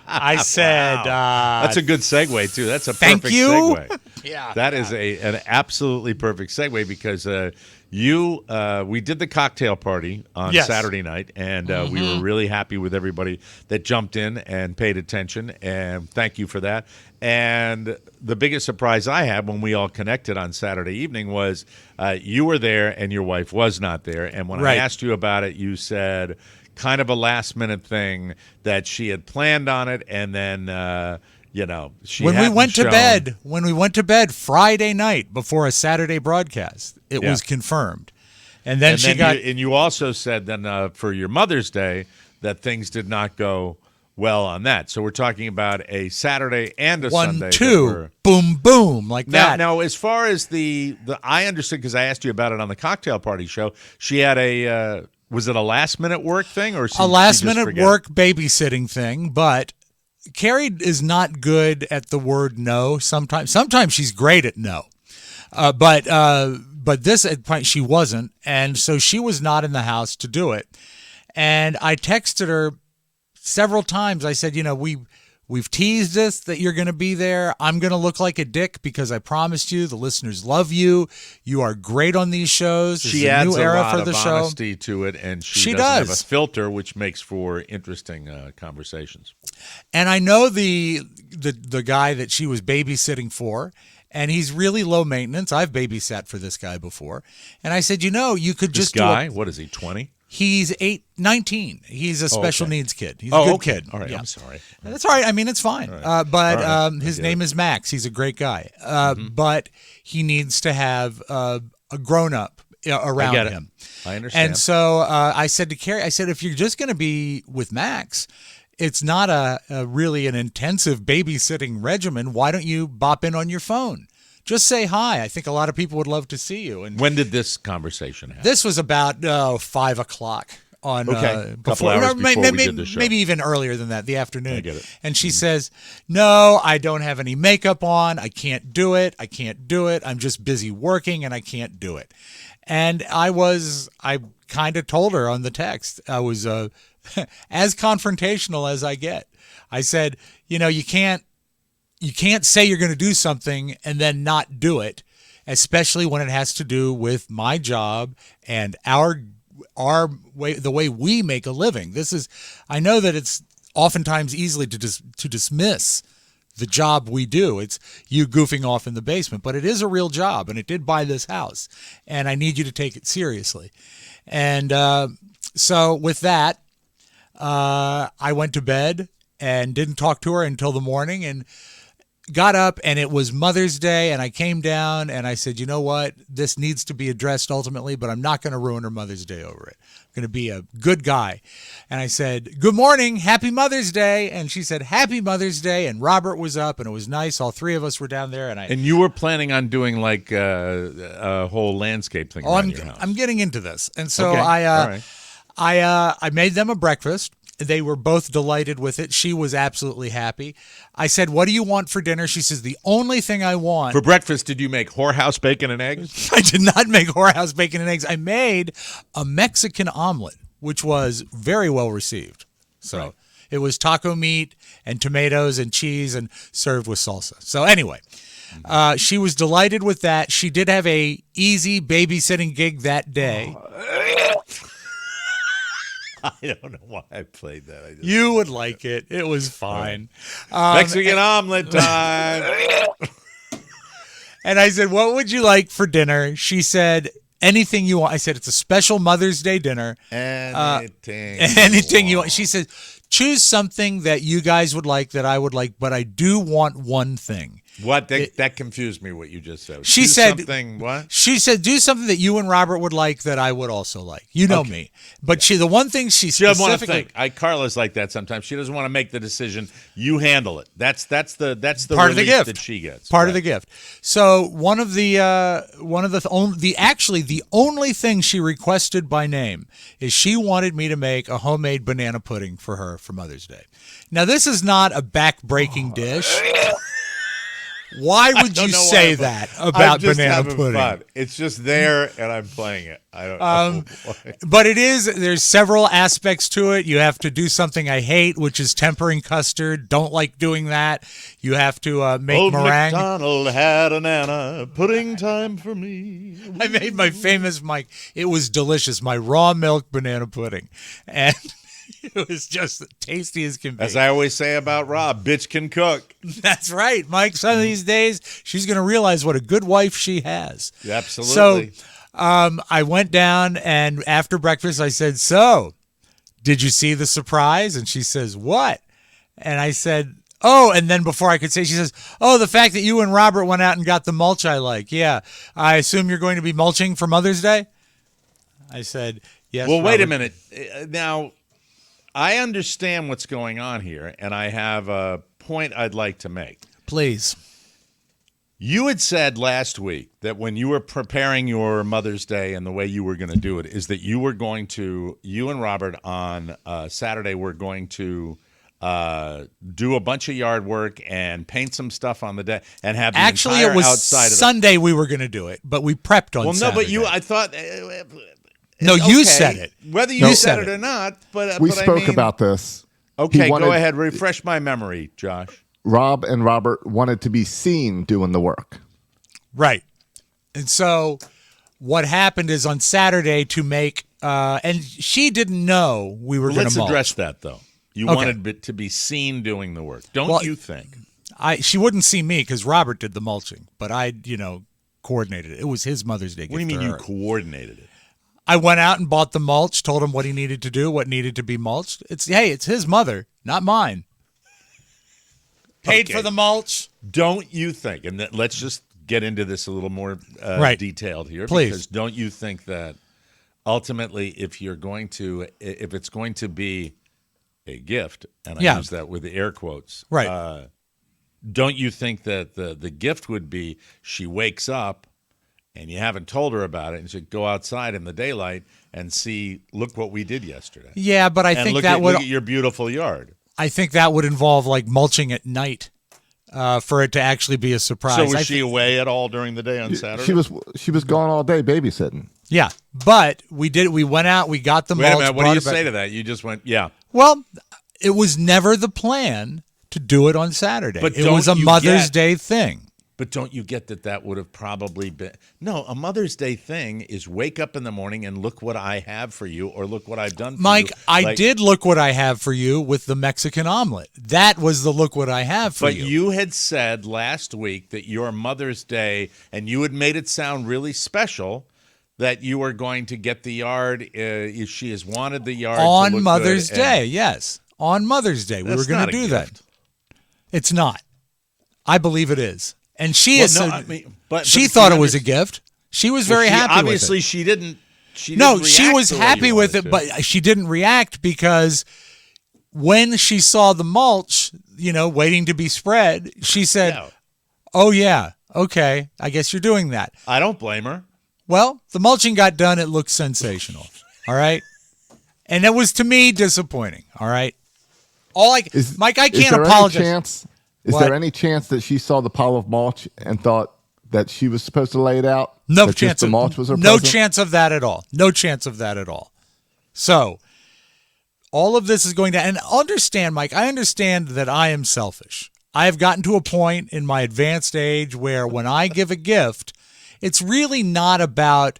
[SPEAKER 5] I said,
[SPEAKER 7] that's a good segue, too. That's a
[SPEAKER 5] perfect
[SPEAKER 7] segue.
[SPEAKER 5] Yeah.
[SPEAKER 7] That is an absolutely perfect segue because we did the cocktail party on Saturday night, and we were really happy with everybody that jumped in and paid attention, and thank you for that. And the biggest surprise I had when we all connected on Saturday evening was you were there and your wife was not there. And when I asked you about it, you said kind of a last-minute thing that she had planned on it, and then when we went
[SPEAKER 5] to bed Friday night before a Saturday broadcast, it was confirmed. And then
[SPEAKER 7] you also said then for your Mother's Day that things did not go well on that. So we're talking about a Saturday and a Sunday.
[SPEAKER 5] 1, 2, boom, boom, like that.
[SPEAKER 7] Now, as far as the I understood because I asked you about it on the cocktail party show. She had was it a last minute work thing or
[SPEAKER 5] a last minute work babysitting thing? But Carrie is not good at the word no. Sometimes she's great at no, but this at point she wasn't, and so she was not in the house to do it. And I texted her several times. I said, we've teased us that you're going to be there. I'm going to look like a dick because I promised you the listeners love you. You are great on these shows.
[SPEAKER 7] She adds a lot of honesty to it, and she doesn't have a filter, which makes for interesting conversations.
[SPEAKER 5] And I know the guy that she was babysitting for, and he's really low maintenance. I've babysat for this guy before. And I said, you could just
[SPEAKER 7] guy, what is he, 20?
[SPEAKER 5] He's 19. He's a special needs kid. He's a good kid.
[SPEAKER 7] All right, yeah. I'm sorry.
[SPEAKER 5] That's all right. I mean, it's fine. Right. His name is Max. He's a great guy. But he needs to have a grown-up around him.
[SPEAKER 7] I understand.
[SPEAKER 5] And so I said to Carrie, if you're just going to be with Max, it's not a really an intensive babysitting regimen. Why don't you bop in on your phone? Just say hi. I think a lot of people would love to see you. And
[SPEAKER 7] when did this conversation happen?
[SPEAKER 5] This was about 5 o'clock on
[SPEAKER 7] couple hours before we did the show.
[SPEAKER 5] Maybe even earlier than that, the afternoon.
[SPEAKER 7] I get it.
[SPEAKER 5] And she says, "No, I don't have any makeup on. I can't do it. I'm just busy working, and I can't do it." And I kind of told her on the text. I was as confrontational as I get. I said, you you can't say you're going to do something and then not do it, especially when it has to do with my job and our way, the way we make a living. I know that it's oftentimes easily to dismiss the job we do. It's you goofing off in the basement, but it is a real job, and it did buy this house, and I need you to take it seriously. And so with that, I went to bed and didn't talk to her until the morning, and got up, and it was Mother's Day, and I came down and I said, you know what, this needs to be addressed ultimately, but I'm not going to ruin her Mother's Day over it. I'm going to be a good guy. And I said, good morning, happy Mother's Day. And she said, happy Mother's Day. And Robert was up, and it was nice. All three of us were down there. And
[SPEAKER 7] you were planning on doing like a whole landscape thing around your house.
[SPEAKER 5] I'm getting into this. And so
[SPEAKER 7] Okay. All right.
[SPEAKER 5] I made them a breakfast. They were both delighted with it. She was absolutely happy. I said, what do you want for dinner? She says, the only thing I want.
[SPEAKER 7] For breakfast, did you make whorehouse bacon and eggs?
[SPEAKER 5] I did not make whorehouse bacon and eggs. I made a Mexican omelet, which was very well received. So It was taco meat and tomatoes and cheese and served with salsa. So anyway, she was delighted with that. She did have a easy babysitting gig that day.
[SPEAKER 7] I don't know why I played that.
[SPEAKER 5] You would like it. It was fine.
[SPEAKER 7] Mexican omelet time.
[SPEAKER 5] And I said, what would you like for dinner? She said, anything you want. I said, it's a special Mother's Day dinner. Anything you want. She said, choose something that you guys would like, that I would like, but I do want one thing.
[SPEAKER 7] What? That confused me, what you just said.
[SPEAKER 5] She
[SPEAKER 7] do
[SPEAKER 5] said
[SPEAKER 7] something, what?
[SPEAKER 5] She said, do something that you and Robert would like that I would also like. You know me. But the one thing she
[SPEAKER 7] doesn't want to
[SPEAKER 5] specifically...
[SPEAKER 7] think. Carla's like that sometimes. She doesn't want to make the decision. You handle it. That's the
[SPEAKER 5] part of the gift
[SPEAKER 7] that she gets.
[SPEAKER 5] Part of the gift. So the only thing she requested by name is she wanted me to make a homemade banana pudding for her for Mother's Day. Now, this is not a back-breaking dish. Why would you say that about banana pudding?
[SPEAKER 7] Fun. It's just there, and I'm playing it. I don't know.
[SPEAKER 5] But there's several aspects to it. You have to do something I hate, which is tempering custard. Don't like doing that. You have to make
[SPEAKER 7] Old
[SPEAKER 5] meringue.
[SPEAKER 7] MacDonald had a nana, pudding time for me.
[SPEAKER 5] I made my famous, it was delicious, my raw milk banana pudding. And it was just tasty as can be.
[SPEAKER 7] As I always say about Rob, bitch can cook.
[SPEAKER 5] That's right, Mike. Some of these days, she's going to realize what a good wife she has.
[SPEAKER 7] Yeah, absolutely.
[SPEAKER 5] So I went down, and after breakfast, I said, so, did you see the surprise? And she says, what? And I said, oh, and then before I could say, she says, oh, the fact that you and Robert went out and got the mulch I like. Yeah, I assume you're going to be mulching for Mother's Day? I said, yes.
[SPEAKER 7] Well,
[SPEAKER 5] Robert.
[SPEAKER 7] wait a minute. Now, I understand what's going on here, and I have a point I'd like to make.
[SPEAKER 5] Please.
[SPEAKER 7] You had said last week that when you were preparing your Mother's Day and the way you were going to do it is that you and Robert on Saturday were going to do a bunch of yard work and paint some stuff on the day and have the
[SPEAKER 5] Actually,
[SPEAKER 7] entire
[SPEAKER 5] it was
[SPEAKER 7] outside
[SPEAKER 5] Sunday we were going to do it, but we prepped on Saturday.
[SPEAKER 7] But I thought...
[SPEAKER 5] No, you said it.
[SPEAKER 7] Whether you said it or not, but
[SPEAKER 1] We
[SPEAKER 7] but
[SPEAKER 1] spoke about this.
[SPEAKER 7] Okay, go ahead. Refresh my memory, Josh.
[SPEAKER 1] Rob and Robert wanted to be seen doing the work.
[SPEAKER 5] Right. And so what happened is on Saturday to make, and she didn't know we were going to mulch.
[SPEAKER 7] Let's address that, though. You wanted it to be seen doing the work. Don't you think?
[SPEAKER 5] She wouldn't see me because Robert did the mulching, but I, coordinated it. It was his Mother's Day gift.
[SPEAKER 7] What do you mean
[SPEAKER 5] to
[SPEAKER 7] you
[SPEAKER 5] her.
[SPEAKER 7] Coordinated it?
[SPEAKER 5] I went out and bought the mulch, told him what he needed to do, what needed to be mulched. It's his mother, not mine. Paid for the mulch.
[SPEAKER 7] Don't you think, and let's just get into this a little more detailed here.
[SPEAKER 5] Please.
[SPEAKER 7] Because don't you think that ultimately if it's going to be a gift, and I use that with the air quotes,
[SPEAKER 5] right?
[SPEAKER 7] Don't you think that the gift would be she wakes up and you haven't told her about it, and she'd go outside in the daylight and see, look what we did yesterday.
[SPEAKER 5] Yeah, but I think that would
[SPEAKER 7] look at your beautiful yard.
[SPEAKER 5] I think that would involve like mulching at night for it to actually be a surprise.
[SPEAKER 7] So was she away at all during the day on Saturday?
[SPEAKER 1] She was gone all day babysitting.
[SPEAKER 5] Yeah, but we went out, we got the mulch.
[SPEAKER 7] Wait a minute, what do you say to that? You just went, yeah.
[SPEAKER 5] Well, it was never the plan to do it on Saturday.
[SPEAKER 7] But
[SPEAKER 5] it was a
[SPEAKER 7] don't you
[SPEAKER 5] Mother's
[SPEAKER 7] get-
[SPEAKER 5] Day thing.
[SPEAKER 7] But don't you get that would have probably been... No, a Mother's Day thing is wake up in the morning and look what I have for you, or look what I've done for
[SPEAKER 5] Mike,
[SPEAKER 7] you.
[SPEAKER 5] I did look what I have for you with the Mexican omelet. That was the look what I have for
[SPEAKER 7] But
[SPEAKER 5] you.
[SPEAKER 7] you had said last week that your Mother's Day, and you had made it sound really special, that you were going to get the yard, if she has wanted the yard to
[SPEAKER 5] on
[SPEAKER 7] look
[SPEAKER 5] Mother's
[SPEAKER 7] good, and-
[SPEAKER 5] Day, yes. On Mother's Day, we
[SPEAKER 7] That's
[SPEAKER 5] were going
[SPEAKER 7] not
[SPEAKER 5] to
[SPEAKER 7] a
[SPEAKER 5] do that.
[SPEAKER 7] gift.
[SPEAKER 5] It's not. I believe it is. And she
[SPEAKER 7] Well,
[SPEAKER 5] is.
[SPEAKER 7] no,
[SPEAKER 5] so-
[SPEAKER 7] I mean, but
[SPEAKER 5] she
[SPEAKER 7] you
[SPEAKER 5] thought it was a
[SPEAKER 7] understand-
[SPEAKER 5] gift. She was very
[SPEAKER 7] Well,
[SPEAKER 5] happy
[SPEAKER 7] obviously,
[SPEAKER 5] with it.
[SPEAKER 7] she didn't. She
[SPEAKER 5] No,
[SPEAKER 7] didn't
[SPEAKER 5] she
[SPEAKER 7] react
[SPEAKER 5] was
[SPEAKER 7] the way you
[SPEAKER 5] happy with
[SPEAKER 7] wanted
[SPEAKER 5] it,
[SPEAKER 7] to.
[SPEAKER 5] but she didn't react because when she saw the mulch, waiting to be spread, she said,
[SPEAKER 7] Yeah.
[SPEAKER 5] "Oh yeah, okay, I guess you're doing that."
[SPEAKER 7] I don't blame her.
[SPEAKER 5] Well, the mulching got done. It looked sensational. All right. And it was, to me, disappointing. All right. Mike, I can't apologize.
[SPEAKER 1] Is
[SPEAKER 5] What?
[SPEAKER 1] there any chance that she saw the pile of mulch and thought that she was supposed to lay it out?
[SPEAKER 5] No
[SPEAKER 1] That just
[SPEAKER 5] chance.
[SPEAKER 1] the mulch was her
[SPEAKER 5] No
[SPEAKER 1] present?
[SPEAKER 5] chance of that at all. No chance of that at all. So, all of this is going to, and understand, Mike, I understand that I am selfish. I have gotten to a point in my advanced age where when I give a gift, it's really not about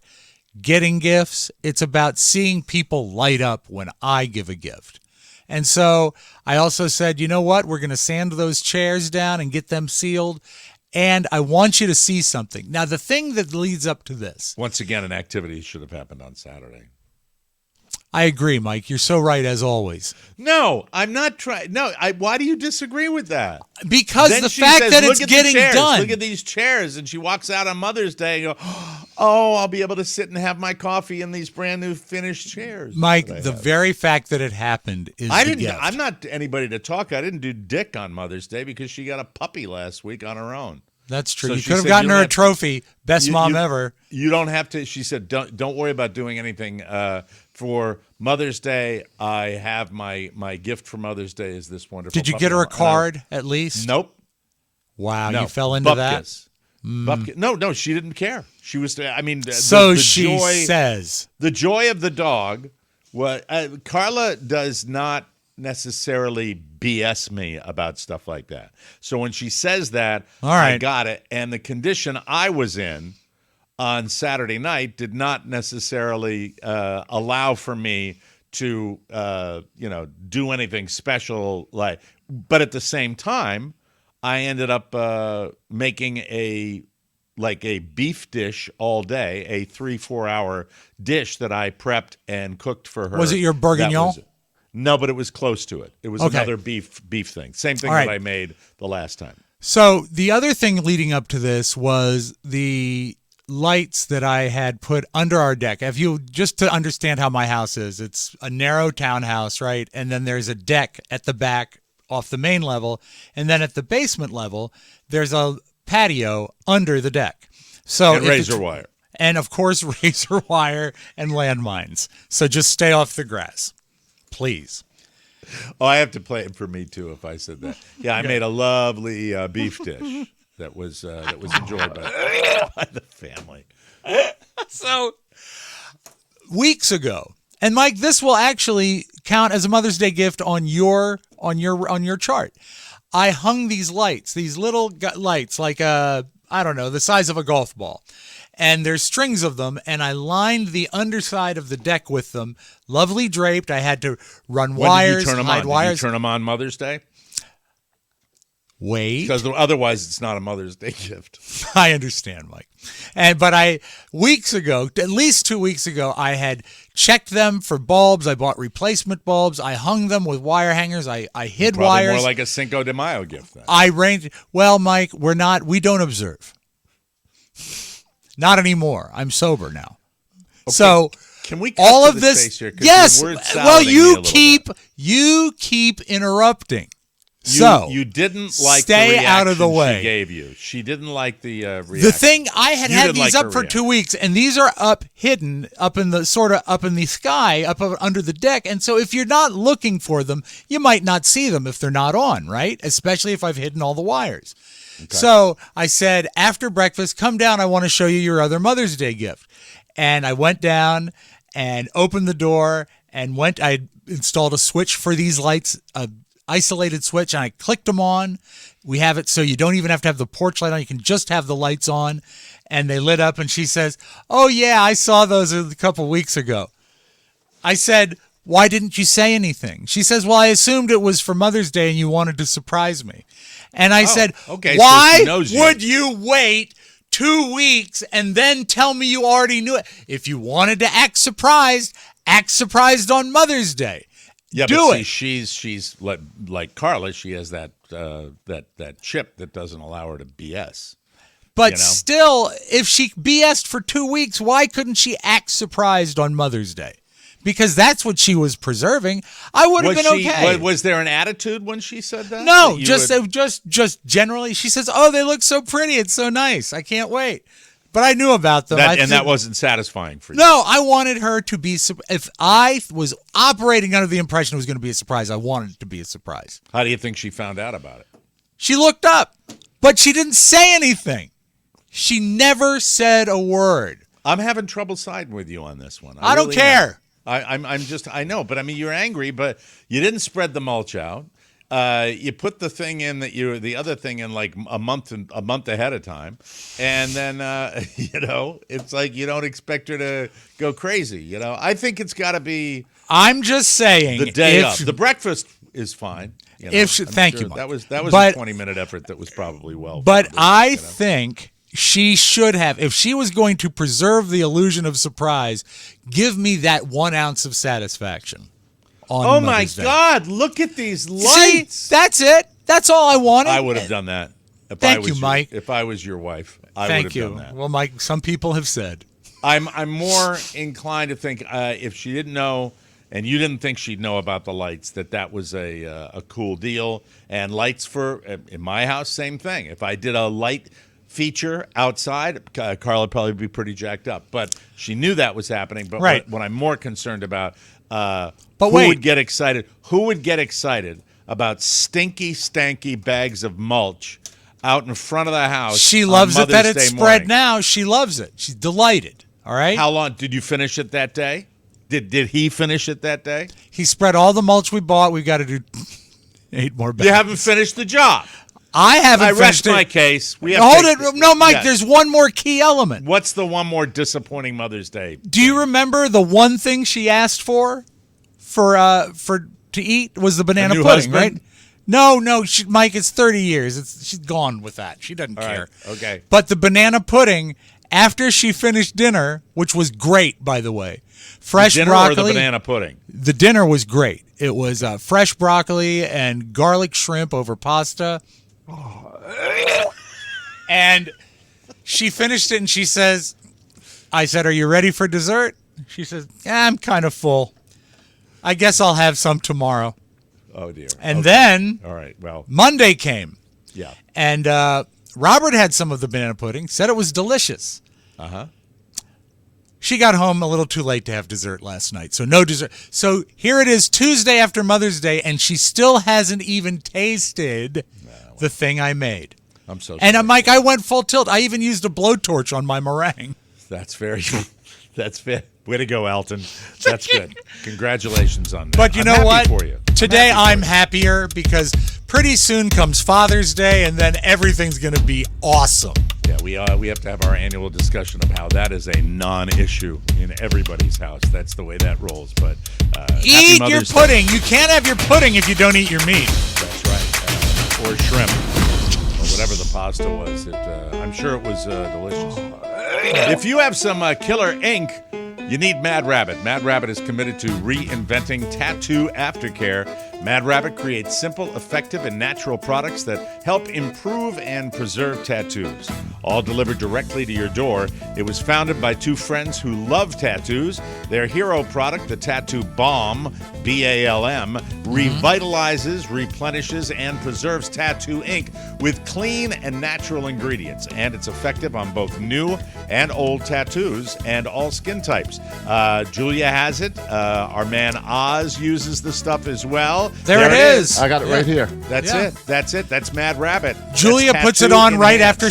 [SPEAKER 5] getting gifts. It's about seeing people light up when I give a gift. And so I also said, you know what? We're going to sand those chairs down and get them sealed. And I want you to see something. Now, the thing that leads up to this.
[SPEAKER 7] Once again, an activity should have happened on Saturday.
[SPEAKER 5] I agree, Mike. You're so right, as always.
[SPEAKER 7] No, I'm not trying. No, why do you disagree with that?
[SPEAKER 5] Because
[SPEAKER 7] Then
[SPEAKER 5] the
[SPEAKER 7] she
[SPEAKER 5] fact
[SPEAKER 7] says,
[SPEAKER 5] that
[SPEAKER 7] "Look
[SPEAKER 5] it's
[SPEAKER 7] at the
[SPEAKER 5] getting
[SPEAKER 7] chairs.
[SPEAKER 5] done.
[SPEAKER 7] Look at these chairs." And she walks out on Mother's Day and go, "Oh, I'll be able to sit and have my coffee in these brand new finished chairs."
[SPEAKER 5] Mike,
[SPEAKER 7] that I
[SPEAKER 5] the
[SPEAKER 7] have.
[SPEAKER 5] very fact that it happened is
[SPEAKER 7] I
[SPEAKER 5] the
[SPEAKER 7] didn't.
[SPEAKER 5] gift.
[SPEAKER 7] I'm not anybody to talk. I didn't do dick on Mother's Day because she got a puppy last week on her own.
[SPEAKER 5] That's true.
[SPEAKER 7] So
[SPEAKER 5] you
[SPEAKER 7] she
[SPEAKER 5] could have
[SPEAKER 7] said,
[SPEAKER 5] gotten
[SPEAKER 7] "You
[SPEAKER 5] her
[SPEAKER 7] don't
[SPEAKER 5] a
[SPEAKER 7] have to-
[SPEAKER 5] trophy. Best mom ever.
[SPEAKER 7] You don't have to. She said, "Don't worry about doing anything for Mother's Day. I have my gift for Mother's Day is this wonderful."
[SPEAKER 5] Did you
[SPEAKER 7] puppy
[SPEAKER 5] get her a
[SPEAKER 7] dog."
[SPEAKER 5] card at least?
[SPEAKER 7] Nope.
[SPEAKER 5] Wow,
[SPEAKER 7] No.
[SPEAKER 5] you fell into that?
[SPEAKER 7] Bupkis. Bupkis. No, she didn't care. She was. I mean,
[SPEAKER 5] So
[SPEAKER 7] the
[SPEAKER 5] she
[SPEAKER 7] joy,
[SPEAKER 5] says.
[SPEAKER 7] the joy of the dog. What Carla does not necessarily BS me about stuff like that. So when she says that,
[SPEAKER 5] All right.
[SPEAKER 7] I got it. And the condition I was in on Saturday night did not necessarily allow for me to, do anything special. But at the same time, I ended up making a beef dish all day, a 3-4 hour dish that I prepped and cooked for her.
[SPEAKER 5] Was it your
[SPEAKER 7] That
[SPEAKER 5] bourguignon?
[SPEAKER 7] was it. No, but it was close to it. It was
[SPEAKER 5] Okay.
[SPEAKER 7] another beef thing. Same thing
[SPEAKER 5] All right.
[SPEAKER 7] that I made the last time.
[SPEAKER 5] So the other thing leading up to this was the lights that I had put under our deck. If you just to understand how my house is, it's a narrow townhouse, right? And then there's a deck at the back off the main level, and then at the basement level, there's a patio under the deck. So
[SPEAKER 7] And razor wire.
[SPEAKER 5] and of course razor wire and landmines. So just stay off the grass, please.
[SPEAKER 7] Oh, I have to play it for me too if I said that. Yeah, I made a lovely beef dish that was enjoyed by the family.
[SPEAKER 5] So weeks ago, and Mike, this will actually count as a Mother's Day gift on your chart. I hung these lights, these little lights, like I don't know, the size of a golf ball. And there's strings of them, and I lined the underside of the deck with them, lovely draped. I had to run
[SPEAKER 7] When
[SPEAKER 5] wires,
[SPEAKER 7] did you turn them
[SPEAKER 5] hide
[SPEAKER 7] on?
[SPEAKER 5] wires.
[SPEAKER 7] Did you turn them on Mother's Day?
[SPEAKER 5] Wait.
[SPEAKER 7] Because otherwise it's not a Mother's Day gift.
[SPEAKER 5] I understand, Mike. But weeks ago, at least 2 weeks ago, I had checked them for bulbs. I bought replacement bulbs. I hung them with wire hangers. I hid
[SPEAKER 7] Probably
[SPEAKER 5] wires.
[SPEAKER 7] more like a Cinco de Mayo gift then.
[SPEAKER 5] I ranged. Well, Mike, we don't observe. Not anymore. I'm sober now. So
[SPEAKER 7] Can we cut
[SPEAKER 5] all
[SPEAKER 7] to
[SPEAKER 5] of
[SPEAKER 7] the
[SPEAKER 5] this,
[SPEAKER 7] chase here? 'Cause
[SPEAKER 5] yes.
[SPEAKER 7] your word
[SPEAKER 5] Well,
[SPEAKER 7] salad me a
[SPEAKER 5] you
[SPEAKER 7] little
[SPEAKER 5] keep interrupting.
[SPEAKER 7] bit.
[SPEAKER 5] So
[SPEAKER 7] you didn't like
[SPEAKER 5] stay
[SPEAKER 7] the
[SPEAKER 5] out of the
[SPEAKER 7] reaction
[SPEAKER 5] way.
[SPEAKER 7] she gave you. She didn't like the reaction.
[SPEAKER 5] The thing I had
[SPEAKER 7] You
[SPEAKER 5] had
[SPEAKER 7] didn't
[SPEAKER 5] these
[SPEAKER 7] like
[SPEAKER 5] up
[SPEAKER 7] her
[SPEAKER 5] for
[SPEAKER 7] reaction.
[SPEAKER 5] 2 weeks, and these are up hidden, up in the sky, under the deck. And so if you're not looking for them, you might not see them if they're not on, right? Especially if I've hidden all the wires. Okay. So I said, after breakfast, come down. I want to show you your other Mother's Day gift. And I went down and opened the door and I installed a switch for these lights isolated switch, and I clicked them on. We have it so you don't even have to have the porch light on. You can just have the lights on, and they lit up. And she says, "Oh, yeah, I saw those a couple weeks ago." I said, "Why didn't you say anything?" She says, "Well, I assumed it was for Mother's Day and you wanted to surprise me." And I said,
[SPEAKER 7] okay,
[SPEAKER 5] "Why
[SPEAKER 7] so she knows
[SPEAKER 5] would you wait 2 weeks and then tell me you already knew it? If you wanted to act surprised on Mother's Day.
[SPEAKER 7] Yeah,
[SPEAKER 5] Do
[SPEAKER 7] but
[SPEAKER 5] it."
[SPEAKER 7] see, she's like Carla. She has that chip that doesn't allow her to BS.
[SPEAKER 5] But still, if she BS'd for 2 weeks, why couldn't she act surprised on Mother's Day? Because that's what she was preserving. I would have been okay.
[SPEAKER 7] Was there an attitude when she said that?
[SPEAKER 5] No,
[SPEAKER 7] That
[SPEAKER 5] just generally. She says, "Oh, they look so pretty. It's so nice. I can't wait." But I knew about them.
[SPEAKER 7] That wasn't satisfying for you.
[SPEAKER 5] No, I wanted her to be. If I was operating under the impression it was going to be a surprise, I wanted it to be a surprise.
[SPEAKER 7] How do you think she found out about it?
[SPEAKER 5] She looked up, but she didn't say anything. She never said a word.
[SPEAKER 7] I'm having trouble siding with you on this one.
[SPEAKER 5] I don't care.
[SPEAKER 7] I know, but I mean, you're angry, but you didn't spread the mulch out. You put the thing in the other thing in like a month ahead of time, and then it's like you don't expect her to go crazy. I think it's got to be.
[SPEAKER 5] I'm just saying
[SPEAKER 7] the day of. The breakfast is fine.
[SPEAKER 5] Thank you, Mike.
[SPEAKER 7] That was a 20-minute effort that was probably well.
[SPEAKER 5] But I think she should have, if she was going to preserve the illusion of surprise, give me that 1 ounce of satisfaction.
[SPEAKER 7] Oh my God! Look at these lights.
[SPEAKER 5] See, that's it. That's all I wanted.
[SPEAKER 7] I would have done that.
[SPEAKER 5] Thank you, Mike.
[SPEAKER 7] If I was your wife, I would have done that.
[SPEAKER 5] Well, Mike, some people have said.
[SPEAKER 7] I'm more inclined to think if she didn't know, and you didn't think she'd know about the lights, that was a cool deal. And lights in my house, same thing. If I did a light feature outside, Carla would probably be pretty jacked up. But she knew that was happening. But
[SPEAKER 5] right.
[SPEAKER 7] what I'm more concerned about,
[SPEAKER 5] who
[SPEAKER 7] would get excited? Who would get excited about stinky, stanky bags of mulch out in front of the house?
[SPEAKER 5] She loves it that it's spread
[SPEAKER 7] morning?
[SPEAKER 5] now. She loves it. She's delighted. All right.
[SPEAKER 7] How long did you finish it that day? Did he finish it that day?
[SPEAKER 5] He spread all the mulch we bought. We've got to do 8 more bags.
[SPEAKER 7] You haven't finished the job.
[SPEAKER 5] I haven't finished
[SPEAKER 7] rest my case.
[SPEAKER 5] Hold it. No, Mike, there's one more key element.
[SPEAKER 7] What's the one more disappointing Mother's Day?
[SPEAKER 5] Do you remember the one thing she asked for to eat was the banana pudding,
[SPEAKER 7] husband?
[SPEAKER 5] right? No, Mike, it's 30 years. She's gone with that. She doesn't care.
[SPEAKER 7] Right. Okay.
[SPEAKER 5] But the banana pudding, after she finished dinner, which was great, by the way, fresh
[SPEAKER 7] dinner
[SPEAKER 5] broccoli.
[SPEAKER 7] Or the banana pudding?
[SPEAKER 5] The dinner was great. It was fresh broccoli and garlic shrimp over pasta. And she finished it and she says, I said, "Are you ready for dessert?" She says, "Yeah, I'm kind of full. I guess I'll have some tomorrow."
[SPEAKER 7] Oh, dear.
[SPEAKER 5] And then
[SPEAKER 7] all right, well,
[SPEAKER 5] Monday came.
[SPEAKER 7] Yeah.
[SPEAKER 5] And Robert had some of the banana pudding, said it was delicious.
[SPEAKER 7] Uh-huh.
[SPEAKER 5] She got home a little too late to have dessert last night, so no dessert. So here it is, Tuesday after Mother's Day, and she still hasn't even tasted the thing I made.
[SPEAKER 7] I'm so sorry.
[SPEAKER 5] And Mike, I went full tilt. I even used a blowtorch on my meringue.
[SPEAKER 7] That's fair. Way to go, Alton. That's good. Congratulations on that.
[SPEAKER 5] But you
[SPEAKER 7] I'm
[SPEAKER 5] know
[SPEAKER 7] happy
[SPEAKER 5] what?
[SPEAKER 7] For you.
[SPEAKER 5] Today I'm happier because pretty soon comes Father's Day, and then everything's going to be awesome.
[SPEAKER 7] Yeah, we have to have our annual discussion of how that is a non-issue in everybody's house. That's the way that rolls. But
[SPEAKER 5] eat your pudding. You can't have your pudding if you don't eat your meat.
[SPEAKER 7] That's right. Or shrimp, or whatever the pasta was. I'm sure it was delicious. If you have some killer ink, you need Mad Rabbit. Mad Rabbit is committed to reinventing tattoo aftercare. Mad Rabbit creates simple, effective, and natural products that help improve and preserve tattoos. All delivered directly to your door. It was founded by two friends who love tattoos. Their hero product, the Tattoo Balm, BALM, revitalizes, replenishes, and preserves tattoo ink with clean and natural ingredients. And it's effective on both new and old tattoos and all skin types. Julia has it. Our man Oz uses the stuff as well.
[SPEAKER 5] There it is.
[SPEAKER 1] I got it right here.
[SPEAKER 7] That's it. That's Mad Rabbit.
[SPEAKER 5] Julia
[SPEAKER 7] That's
[SPEAKER 5] puts it
[SPEAKER 7] tattoo
[SPEAKER 5] on right
[SPEAKER 7] enhanced.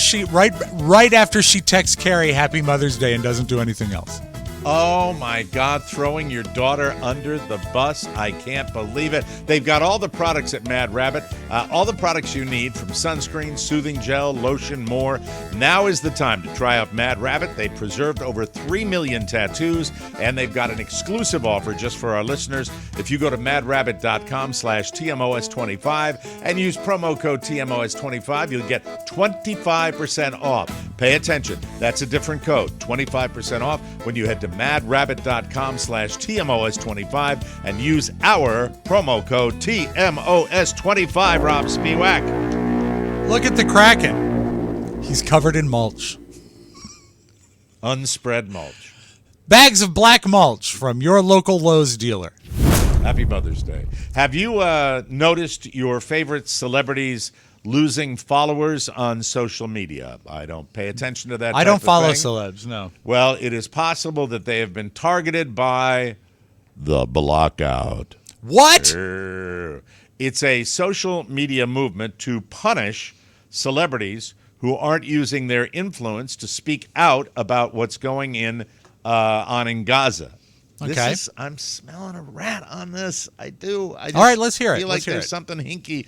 [SPEAKER 5] after she texts Carrie Happy Mother's Day and doesn't do anything else.
[SPEAKER 7] Oh, my God, throwing your daughter under the bus. I can't believe it. They've got all the products at Mad Rabbit, all the products you need, from sunscreen, soothing gel, lotion, more. Now is the time to try out Mad Rabbit. They preserved over 3 million tattoos, and they've got an exclusive offer just for our listeners. If you go to madrabbit.com/TMOS25 and use promo code TMOS25, you'll get 25% off. Pay attention. That's a different code, 25% off, when you head to madrabbit.com/TMOS25 and use our promo code TMOS25, Rob Spiewak.
[SPEAKER 5] Look at the Kraken. He's covered in mulch.
[SPEAKER 7] Unspread mulch.
[SPEAKER 5] Bags of black mulch from your local Lowe's dealer.
[SPEAKER 7] Happy Mother's Day. Have you noticed your favorite celebrities losing followers on social media? I don't pay attention to that.
[SPEAKER 5] I don't follow
[SPEAKER 7] thing.
[SPEAKER 5] celebs, no.
[SPEAKER 7] Well, it is possible that they have been targeted by the Blockout.
[SPEAKER 5] What?
[SPEAKER 7] It's a social media movement to punish celebrities who aren't using their influence to speak out about what's going on in Gaza.
[SPEAKER 5] Okay.
[SPEAKER 7] I'm smelling a rat on this. I do. I just
[SPEAKER 5] All right, let's hear it.
[SPEAKER 7] feel like
[SPEAKER 5] Let's hear
[SPEAKER 7] there's
[SPEAKER 5] it.
[SPEAKER 7] something hinky.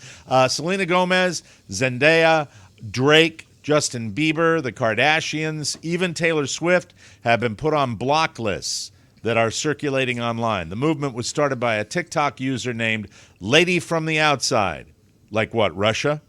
[SPEAKER 7] Selena Gomez, Zendaya, Drake, Justin Bieber, the Kardashians, even Taylor Swift have been put on block lists that are circulating online. The movement was started by a TikTok user named Lady from the Outside. Like what, Russia?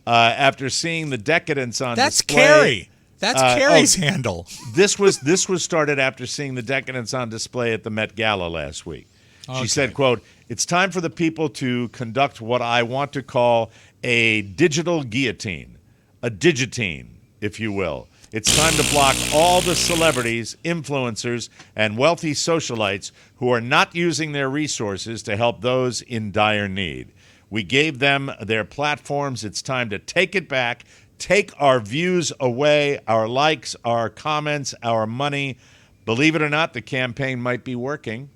[SPEAKER 7] After seeing the decadence on
[SPEAKER 5] That's
[SPEAKER 7] display.
[SPEAKER 5] Carrie. That's Carrie's handle.
[SPEAKER 7] This was started after seeing the decadence on display at the Met Gala last week.
[SPEAKER 5] Okay.
[SPEAKER 7] She said, quote, "It's time for the people to conduct what I want to call a digital guillotine, a digitine, if you will. It's time to block all the celebrities, influencers, and wealthy socialites who are not using their resources to help those in dire need. We gave them their platforms. It's time to take it back. Take our views away, our likes, our comments, our money." Believe it or not, the campaign might be working.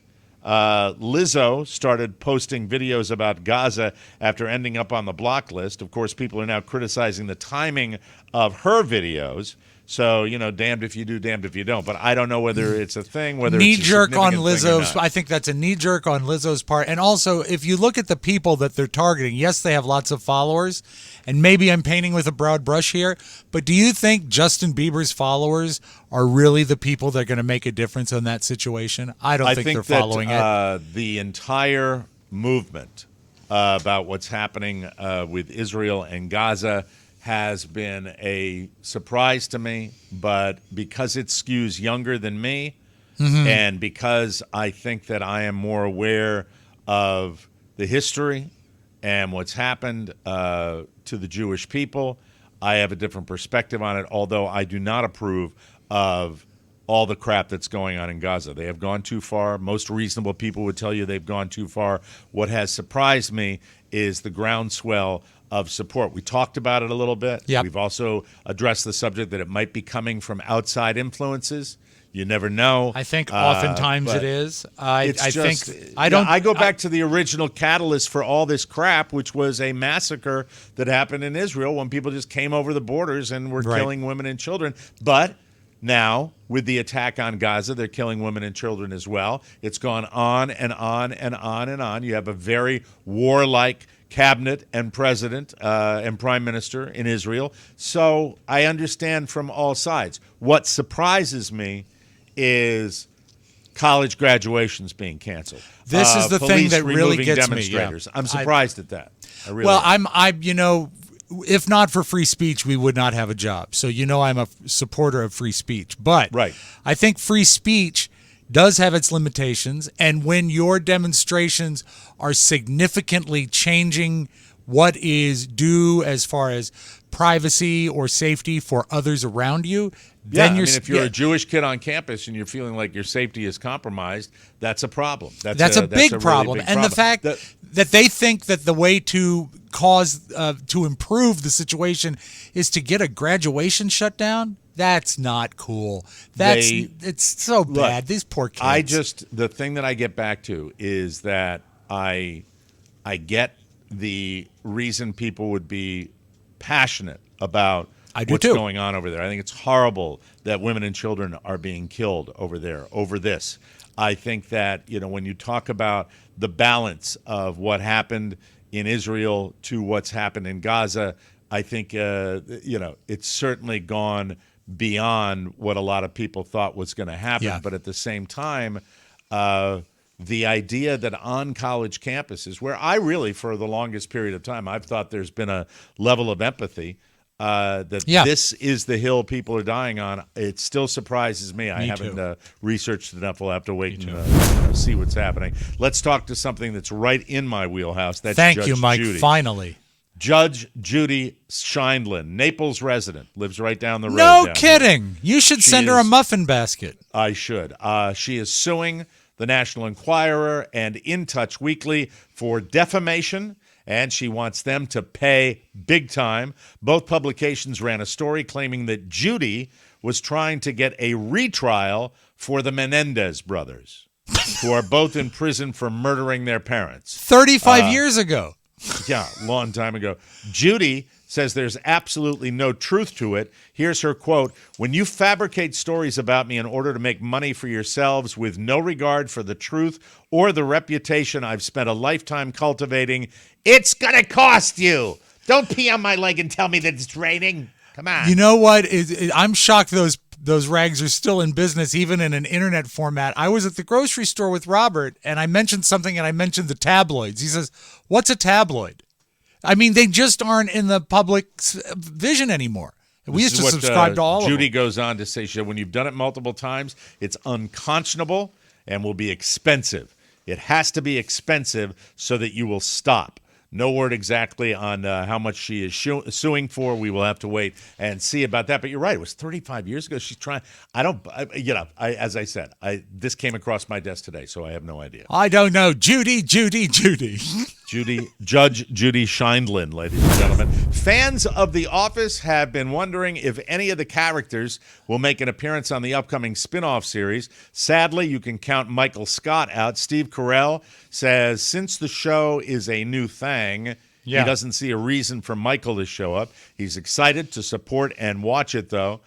[SPEAKER 7] Lizzo started posting videos about Gaza after ending up on the block list. Of course, people are now criticizing the timing of her videos. So, damned if you do, damned if you don't. But I don't know whether it's a thing, whether it's a
[SPEAKER 5] Knee-jerk on
[SPEAKER 7] significant thing or
[SPEAKER 5] Lizzo's.
[SPEAKER 7] not.
[SPEAKER 5] I think that's a knee-jerk on Lizzo's part. And also, if you look at the people that they're targeting, yes, they have lots of followers. And maybe I'm painting with a broad brush here. But do you think Justin Bieber's followers are really the people that are going to make a difference in that situation? I don't think they're following it.
[SPEAKER 7] The entire movement about what's happening with Israel and Gaza has been a surprise to me, but because it skews younger than me, and because I think that I am more aware of the history and what's happened to the Jewish people, I have a different perspective on it, although I do not approve of all the crap that's going on in Gaza. They have gone too far. Most reasonable people would tell you they've gone too far. What has surprised me is the groundswell of support. We talked about it a little bit.
[SPEAKER 5] Yep.
[SPEAKER 7] We've also addressed the subject that it might be coming from outside influences. You never know.
[SPEAKER 5] I think oftentimes
[SPEAKER 7] but
[SPEAKER 5] it is. I
[SPEAKER 7] just-
[SPEAKER 5] think I don't.
[SPEAKER 7] I go back to the original catalyst for all this crap, which was a massacre that happened in Israel when people just came over the borders and were
[SPEAKER 5] Right.
[SPEAKER 7] killing women and children. But now, with the attack on Gaza, they're killing women and children as well. It's gone on and on and on and on. You have a very warlike cabinet and president and prime minister in Israel. So I understand from all sides. What surprises me is college graduations being canceled.
[SPEAKER 5] This is the thing
[SPEAKER 7] police
[SPEAKER 5] that really
[SPEAKER 7] removing
[SPEAKER 5] gets me.
[SPEAKER 7] demonstrators.
[SPEAKER 5] Yeah.
[SPEAKER 7] I'm surprised at that. I really
[SPEAKER 5] Well,
[SPEAKER 7] am.
[SPEAKER 5] if not for free speech, we would not have a job. So I'm a supporter of free speech. But
[SPEAKER 7] Right.
[SPEAKER 5] I think free speech does have its limitations. And when your demonstrations are significantly changing what is due as far as privacy or safety for others around you, then
[SPEAKER 7] if you're a Jewish kid on campus and you're feeling like your safety is compromised, that's a problem.
[SPEAKER 5] That's a big
[SPEAKER 7] really
[SPEAKER 5] problem.
[SPEAKER 7] big
[SPEAKER 5] And the fact
[SPEAKER 7] That-
[SPEAKER 5] that they think that the way to to improve the situation is to get a graduation shut down, that's not cool. It's so bad. These poor kids.
[SPEAKER 7] The thing that I get back to is that I get the reason people would be passionate about
[SPEAKER 5] I do
[SPEAKER 7] what's
[SPEAKER 5] too.
[SPEAKER 7] going on over there. I think it's horrible that women and children are being killed over there over this. I think that, when you talk about the balance of what happened in Israel to what's happened in Gaza, I think, it's certainly gone beyond what a lot of people thought was going to happen.
[SPEAKER 5] Yeah.
[SPEAKER 7] But at the same time, the idea that on college campuses, where I really, for the longest period of time, I've thought there's been a level of empathy that this is the hill people are dying on. It still surprises me. I haven't researched enough. We'll have to wait to see what's happening. Let's talk to something that's right in my wheelhouse. That's
[SPEAKER 5] Thank
[SPEAKER 7] Judge
[SPEAKER 5] you, Mike.
[SPEAKER 7] Judy.
[SPEAKER 5] Finally.
[SPEAKER 7] Judge Judy Scheindlin, Naples resident, lives right down the road.
[SPEAKER 5] No
[SPEAKER 7] down
[SPEAKER 5] kidding.
[SPEAKER 7] here.
[SPEAKER 5] You should send her a muffin basket.
[SPEAKER 7] I should. She is suing the National Enquirer and In Touch Weekly for defamation, and she wants them to pay big time. Both publications ran a story claiming that Judy was trying to get a retrial for the Menendez brothers, who are both in prison for murdering their parents.
[SPEAKER 5] 35 years ago.
[SPEAKER 7] Yeah, long time ago. Judy says there's absolutely no truth to it. Here's her quote: "When you fabricate stories about me in order to make money for yourselves with no regard for the truth or the reputation I've spent a lifetime cultivating, it's going to cost you. Don't pee on my leg and tell me that it's raining. Come on."
[SPEAKER 5] You know what? I'm shocked those rags are still in business, even in an internet format. I was at the grocery store with Robert, and I mentioned something, and I mentioned the tabloids. He says, "What's a tabloid?" I mean, they just aren't in the public's vision anymore. We used to subscribe to all of them.
[SPEAKER 7] Judy goes on to say, when you've done it multiple times, it's unconscionable and will be expensive. It has to be expensive so that you will stop. No word exactly on how much she is suing for. We will have to wait and see about that. But you're right. It was 35 years ago. She's trying. As I said, this came across my desk today, so I have no idea.
[SPEAKER 5] I don't know. Judy.
[SPEAKER 7] Judge Judy Scheindlin, ladies and gentlemen. Fans of The Office have been wondering if any of the characters will make an appearance on the upcoming spin-off series. Sadly, you can count Michael Scott out. Steve Carell says since the show is a new thing, he doesn't see a reason for Michael to show up. He's excited to support and watch it, though.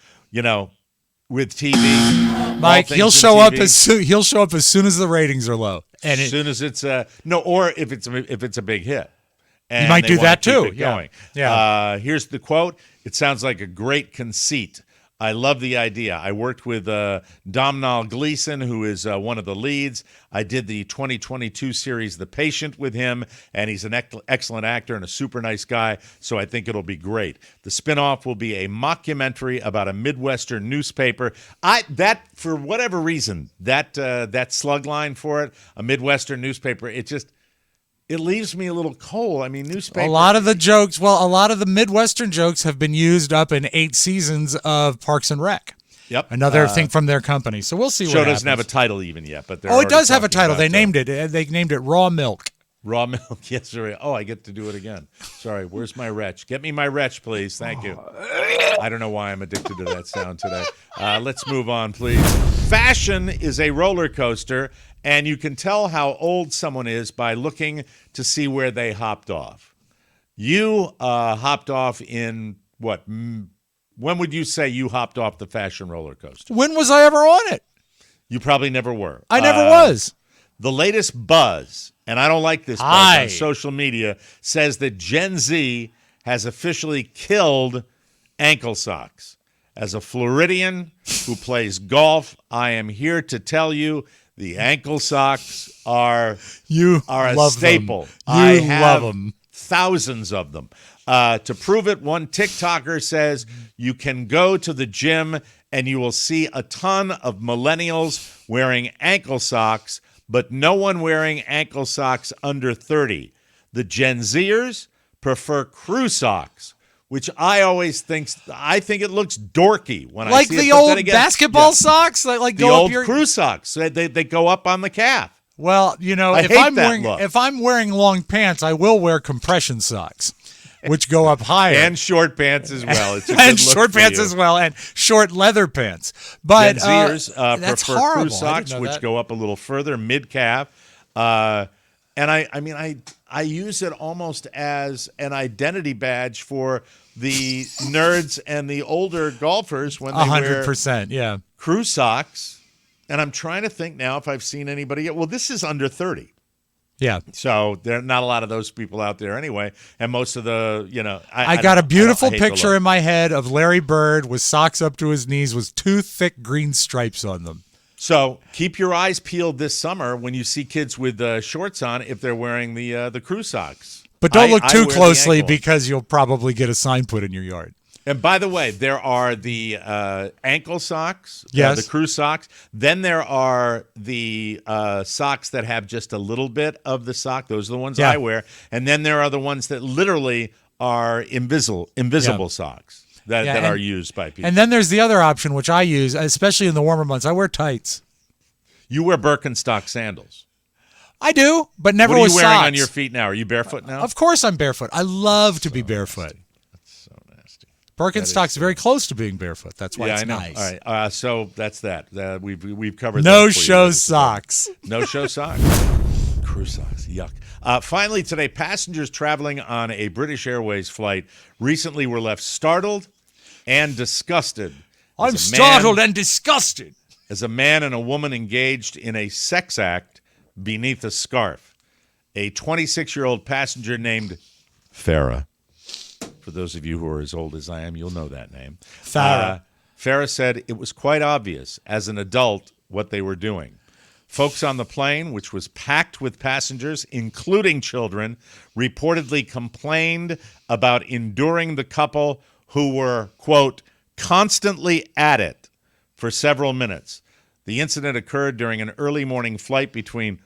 [SPEAKER 7] With TV,
[SPEAKER 5] Mike, he'll show up as soon as the ratings are low, and
[SPEAKER 7] as soon as it's or if it's a big hit. And
[SPEAKER 5] you might do that too.
[SPEAKER 7] Going. Yeah. Here's the quote. "It sounds like a great conceit. I love the idea. I worked with Domhnall Gleeson, who is one of the leads. I did the 2022 series The Patient with him, and he's an excellent actor and a super nice guy, so I think it'll be great. The spinoff will be a mockumentary about a Midwestern newspaper." For whatever reason, that slug line for it, a Midwestern newspaper, it leaves me a little cold. I mean, newspaper.
[SPEAKER 5] A lot of the Midwestern jokes have been used up in 8 seasons of Parks and Rec.
[SPEAKER 7] Yep.
[SPEAKER 5] Another thing from their company. So we'll see what happens.
[SPEAKER 7] Show doesn't have a title even yet, but
[SPEAKER 5] it does have a title. They named it. They named it Raw Milk.
[SPEAKER 7] Raw Milk. Yes, sir. Oh, I get to do it again. Sorry. Where's my wretch? Get me my wretch, please. Thank you. I don't know why I'm addicted to that sound today. Let's move on, please. Fashion is a roller coaster, and you can tell how old someone is by looking to see where they hopped off. You hopped off in what? When would you say you hopped off the fashion roller coaster?
[SPEAKER 5] When was I ever on it?
[SPEAKER 7] You probably never were.
[SPEAKER 5] I never was.
[SPEAKER 7] The latest buzz, and I don't like this buzz on social media, says that Gen Z has officially killed ankle socks. As a Floridian who plays golf, I am here to tell you the ankle socks are a staple. I have thousands of them. To prove it, one TikToker says you can go to the gym and you will see a ton of millennials wearing ankle socks, but no one wearing ankle socks under 30. The Gen Zers prefer crew socks, which I think it looks dorky when I see it.
[SPEAKER 5] Like the old basketball socks? Like
[SPEAKER 7] the old crew socks. They go up on the calf.
[SPEAKER 5] Well, if I'm wearing long pants, I will wear compression socks, which go up higher.
[SPEAKER 7] And short pants as well.
[SPEAKER 5] And short pants as well, and short leather pants. But
[SPEAKER 7] Gen Zers
[SPEAKER 5] that's
[SPEAKER 7] prefer
[SPEAKER 5] horrible.
[SPEAKER 7] crew socks, which go up a little further, mid-calf. And I use it almost as an identity badge for the nerds and the older golfers when they
[SPEAKER 5] 100%, yeah.
[SPEAKER 7] crew socks. And I'm trying to think now if I've seen anybody yet. Well, this is under 30.
[SPEAKER 5] Yeah.
[SPEAKER 7] So there are not a lot of those people out there anyway. And most of the,
[SPEAKER 5] I got a beautiful
[SPEAKER 7] I hate the
[SPEAKER 5] picture
[SPEAKER 7] look.
[SPEAKER 5] in my head of Larry Bird with socks up to his knees with 2 thick green stripes on them.
[SPEAKER 7] So keep your eyes peeled this summer when you see kids with shorts on if they're wearing the crew socks.
[SPEAKER 5] But don't look
[SPEAKER 7] I
[SPEAKER 5] too
[SPEAKER 7] wear the
[SPEAKER 5] closely
[SPEAKER 7] ankle.
[SPEAKER 5] because you'll probably get a sign put in your yard.
[SPEAKER 7] And by the way, there are the ankle socks,
[SPEAKER 5] Yes.
[SPEAKER 7] the crew socks. Then there are the socks that have just a little bit of the sock. Those are the ones
[SPEAKER 5] Yeah.
[SPEAKER 7] I wear. And then there are the ones that literally are invisible socks that
[SPEAKER 5] Yeah,
[SPEAKER 7] are used by people.
[SPEAKER 5] And then there's the other option, which I use, especially in the warmer months. I wear tights.
[SPEAKER 7] You wear Birkenstock sandals.
[SPEAKER 5] I do, but never
[SPEAKER 7] What are
[SPEAKER 5] with
[SPEAKER 7] you wearing
[SPEAKER 5] socks.
[SPEAKER 7] on your feet now? Are you barefoot now?
[SPEAKER 5] Of course I'm barefoot. I love to be barefoot.
[SPEAKER 7] So nasty.
[SPEAKER 5] Birkenstock's very close to being barefoot. That's why
[SPEAKER 7] Yeah,
[SPEAKER 5] it's
[SPEAKER 7] I know.
[SPEAKER 5] nice.
[SPEAKER 7] All right. So that's that. We've covered
[SPEAKER 5] No
[SPEAKER 7] that for you,
[SPEAKER 5] show
[SPEAKER 7] ladies and gentlemen.
[SPEAKER 5] socks.
[SPEAKER 7] No show socks. Crew socks. Yuck. Finally today, passengers traveling on a British Airways flight recently were left startled and disgusted.
[SPEAKER 5] I'm startled and disgusted.
[SPEAKER 7] As a man and a woman engaged in a sex act beneath a scarf. A 26-year-old passenger named Farah. For those of you who are as old as I am, you'll know that name.
[SPEAKER 5] Farah.
[SPEAKER 7] Farah said it was quite obvious as an adult what they were doing. Folks on the plane, which was packed with passengers, including children, reportedly complained about enduring the couple who were, quote, constantly at it for several minutes. The incident occurred during an early morning flight between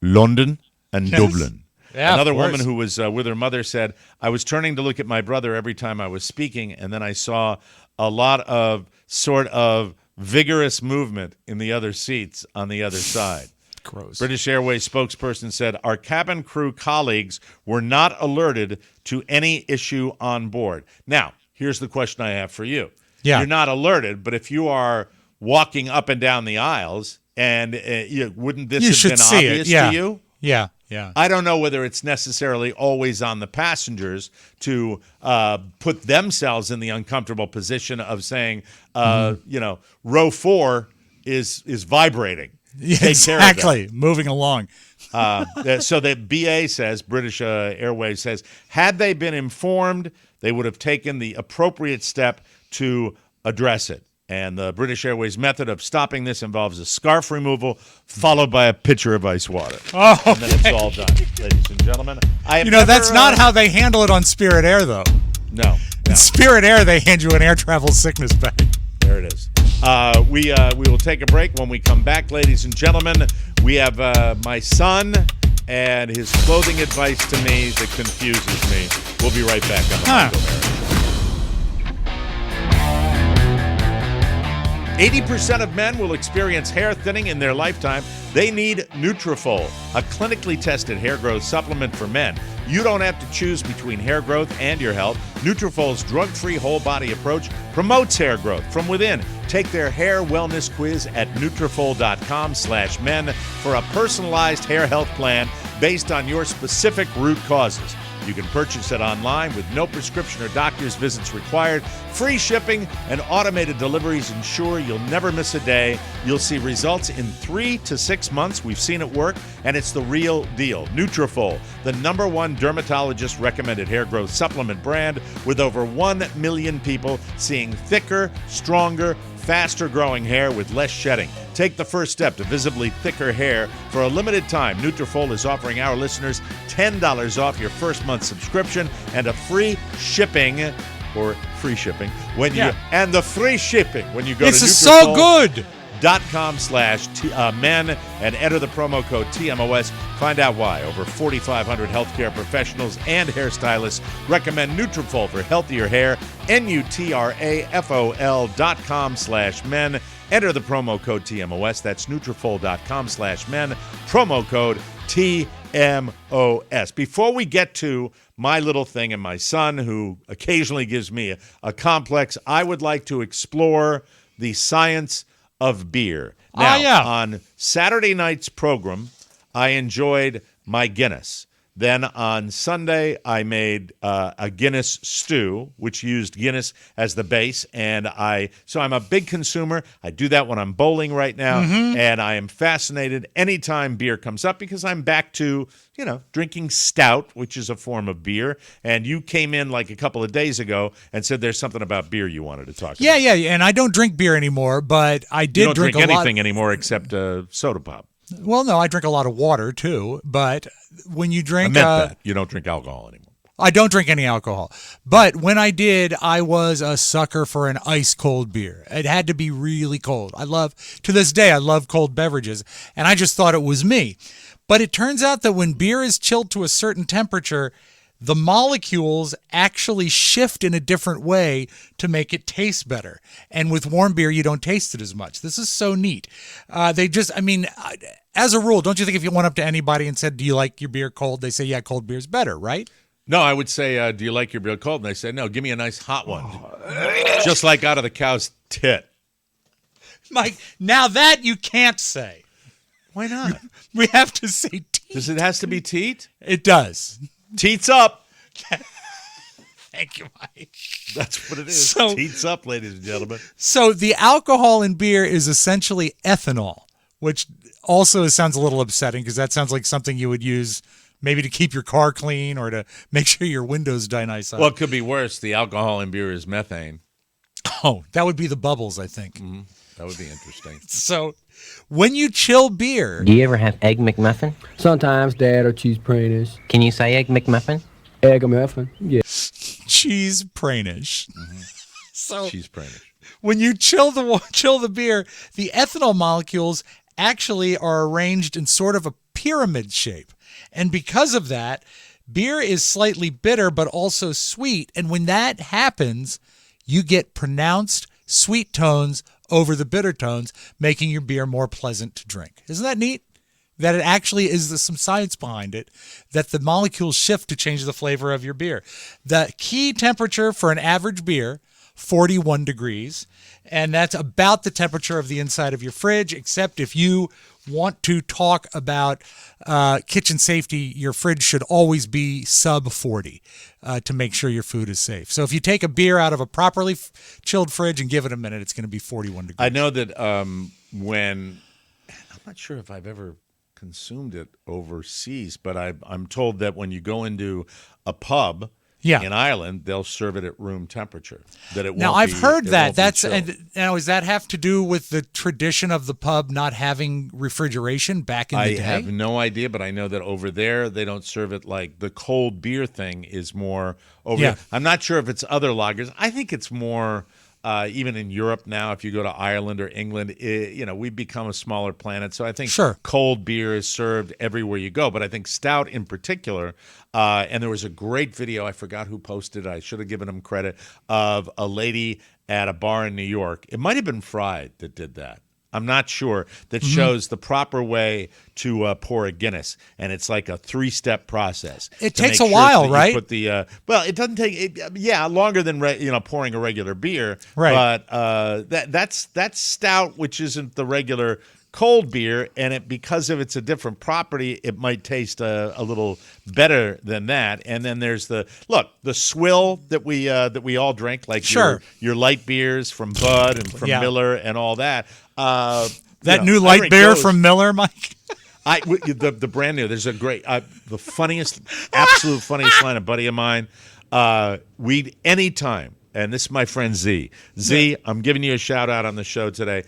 [SPEAKER 7] London and Dublin.
[SPEAKER 5] Yeah,
[SPEAKER 7] Another
[SPEAKER 5] of course.
[SPEAKER 7] woman who was with her mother said, I was turning to look at my brother every time I was speaking, and then I saw a lot of sort of vigorous movement in the other seats on the other side.
[SPEAKER 5] Gross.
[SPEAKER 7] British Airways spokesperson said, our cabin crew colleagues were not alerted to any issue on board. Now, here's the question I have for you.
[SPEAKER 5] Yeah.
[SPEAKER 7] You're not alerted, but if you are walking up and down the aisles, and wouldn't this
[SPEAKER 5] You
[SPEAKER 7] have
[SPEAKER 5] should
[SPEAKER 7] been
[SPEAKER 5] see
[SPEAKER 7] obvious
[SPEAKER 5] it. Yeah.
[SPEAKER 7] to you?
[SPEAKER 5] Yeah.
[SPEAKER 7] I don't know whether it's necessarily always on the passengers to put themselves in the uncomfortable position of saying, row 4 is vibrating.
[SPEAKER 5] Yeah,
[SPEAKER 7] Take care of that.
[SPEAKER 5] exactly. Moving along.
[SPEAKER 7] So that BA says, British Airways says, had they been informed, they would have taken the appropriate step to address it. And the British Airways method of stopping this involves a scarf removal followed by a pitcher of ice water.
[SPEAKER 5] Oh,
[SPEAKER 7] And then it's all done, ladies and gentlemen. I have
[SPEAKER 5] that's
[SPEAKER 7] never,
[SPEAKER 5] not how they handle it on Spirit Air, though.
[SPEAKER 7] No.
[SPEAKER 5] In Spirit Air, they hand you an air travel sickness bag.
[SPEAKER 7] There it is. We will take a break. When we come back, ladies and gentlemen, we have my son and his clothing advice to me that confuses me. We'll be right back on the Michael Mara. 80% of men will experience hair thinning in their lifetime. They need Nutrafol, a clinically tested hair growth supplement for men. You don't have to choose between hair growth and your health. Nutrafol's drug-free whole-body approach promotes hair growth from within. Take their hair wellness quiz at Nutrafol.com/men for a personalized hair health plan based on your specific root causes. You can purchase it online with no prescription or doctor's visits required. Free shipping and automated deliveries ensure you'll never miss a day. You'll see results in 3 to 6 months. We've seen it work, and it's the real deal. Nutrafol, the #1 dermatologist-recommended hair growth supplement brand with over 1 million people seeing thicker, stronger, faster-growing hair with less shedding. Take the first step to visibly thicker hair. For a limited time, Nutrafol is offering our listeners $10 off your first month subscription and a free shipping when you and the free shipping when you go
[SPEAKER 5] This
[SPEAKER 7] to
[SPEAKER 5] is so good.
[SPEAKER 7] Nutrafol.com/men and enter the promo code TMOS. Find out why over 4,500 healthcare professionals and hairstylists recommend Nutrafol for healthier hair. Nutrafol.com/men. Enter the promo code TMOS. That's Nutrafol.com/men. Promo code TMOS. Before we get to my little thing and my son, who occasionally gives me a complex, I would like to explore the science of beer. Now, on Saturday night's program, I enjoyed my Guinness. Then on Sunday, I made a Guinness stew, which used Guinness as the base. And so I'm a big consumer. I do that when I'm bowling right now. And I am fascinated anytime beer comes up because I'm back to, drinking stout, which is a form of beer. And you came in like a couple of days ago and said there's something about beer you wanted to talk about.
[SPEAKER 5] Yeah. And I don't drink beer anymore, but I did
[SPEAKER 7] You don't
[SPEAKER 5] drink
[SPEAKER 7] drink
[SPEAKER 5] a lot.
[SPEAKER 7] anything anymore except soda pop.
[SPEAKER 5] Well, no, I drink a lot of water too. But when you drink,
[SPEAKER 7] I meant that. You don't drink alcohol anymore.
[SPEAKER 5] I don't drink any alcohol. But when I did, I was a sucker for an ice cold beer. It had to be really cold. To this day, I love cold beverages. And I just thought it was me. But it turns out that when beer is chilled to a certain temperature, the molecules actually shift in a different way to make it taste better. And with warm beer, you don't taste it as much. This is so neat. As a rule, don't you think if you went up to anybody and said, do you like your beer cold? They say, yeah, cold beer's better, right?
[SPEAKER 7] No, I would say, do you like your beer cold? And they say, no, give me a nice hot one. Just like out of the cow's tit.
[SPEAKER 5] Mike, now that you can't say.
[SPEAKER 7] Why not?
[SPEAKER 5] We have to say teat.
[SPEAKER 7] Does it has to be teat?
[SPEAKER 5] It does.
[SPEAKER 7] Teats up.
[SPEAKER 5] Thank you, Mike.
[SPEAKER 7] That's what it is.
[SPEAKER 5] So-
[SPEAKER 7] Teats up, ladies and gentlemen.
[SPEAKER 5] So the alcohol in beer is essentially ethanol, which also sounds a little upsetting because that sounds like something you would use maybe to keep your car clean or to make sure your windows die nice up.
[SPEAKER 7] Well, it could be worse. The alcohol in beer is methane.
[SPEAKER 5] Oh, that would be the bubbles, I think.
[SPEAKER 7] Mm-hmm. That would be interesting.
[SPEAKER 5] So when you chill beer,
[SPEAKER 4] Do you ever have Egg McMuffin?
[SPEAKER 8] Sometimes Dad or cheese pranish.
[SPEAKER 4] Can you say Egg McMuffin?
[SPEAKER 8] Egg muffin. Yeah.
[SPEAKER 5] cheese pranish. So
[SPEAKER 7] Cheese pranish.
[SPEAKER 5] when you chill the beer, the ethanol molecules actually are arranged in sort of a pyramid shape. And because of that, beer is slightly bitter but also sweet. And when that happens, you get pronounced sweet tones over the bitter tones, making your beer more pleasant to drink. Isn't that neat? That it actually is some science behind it, that the molecules shift to change the flavor of your beer. The key temperature for an average beer, 41 degrees, and that's about the temperature of the inside of your fridge, except if you want to talk about kitchen safety, your fridge should always be sub 40 to make sure your food is safe. So if you take a beer out of a properly chilled fridge and give it a minute, it's going to be 41 degrees.
[SPEAKER 7] I know that I'm not sure if I've ever consumed it overseas, but I'm told that when you go into a pub in Ireland, they'll serve it at room temperature. That it won't
[SPEAKER 5] now I've heard that. Now does that have to do with the tradition of the pub not having refrigeration back in the day?
[SPEAKER 7] I have no idea, but I know that over there they don't serve it like the cold beer thing is more over.
[SPEAKER 5] Yeah.
[SPEAKER 7] I'm not sure if it's other lagers. I think it's more. Even in Europe now, if you go to Ireland or England, we've become a smaller planet. So I think cold beer is served everywhere you go. But I think stout in particular, and there was a great video, I forgot who posted it, I should have given him credit, of a lady at a bar in New York. It might have been Fried that did that. I'm not sure, that shows the proper way to pour a Guinness, and it's like a 3-step process.
[SPEAKER 5] It takes a while, right?
[SPEAKER 7] Put the it doesn't take longer than pouring a regular beer,
[SPEAKER 5] right?
[SPEAKER 7] But that's stout, which isn't the regular cold beer, and because of it's a different property, it might taste a little better than that. And then there's the swill that we all drink, like your light beers from Bud and from Miller and all that.
[SPEAKER 5] New light beer from Miller, Mike.
[SPEAKER 7] The brand new. There's a great, the funniest, absolute funniest line. A buddy of mine, anytime. And this is my friend Z. Z, I'm giving you a shout out on the show today.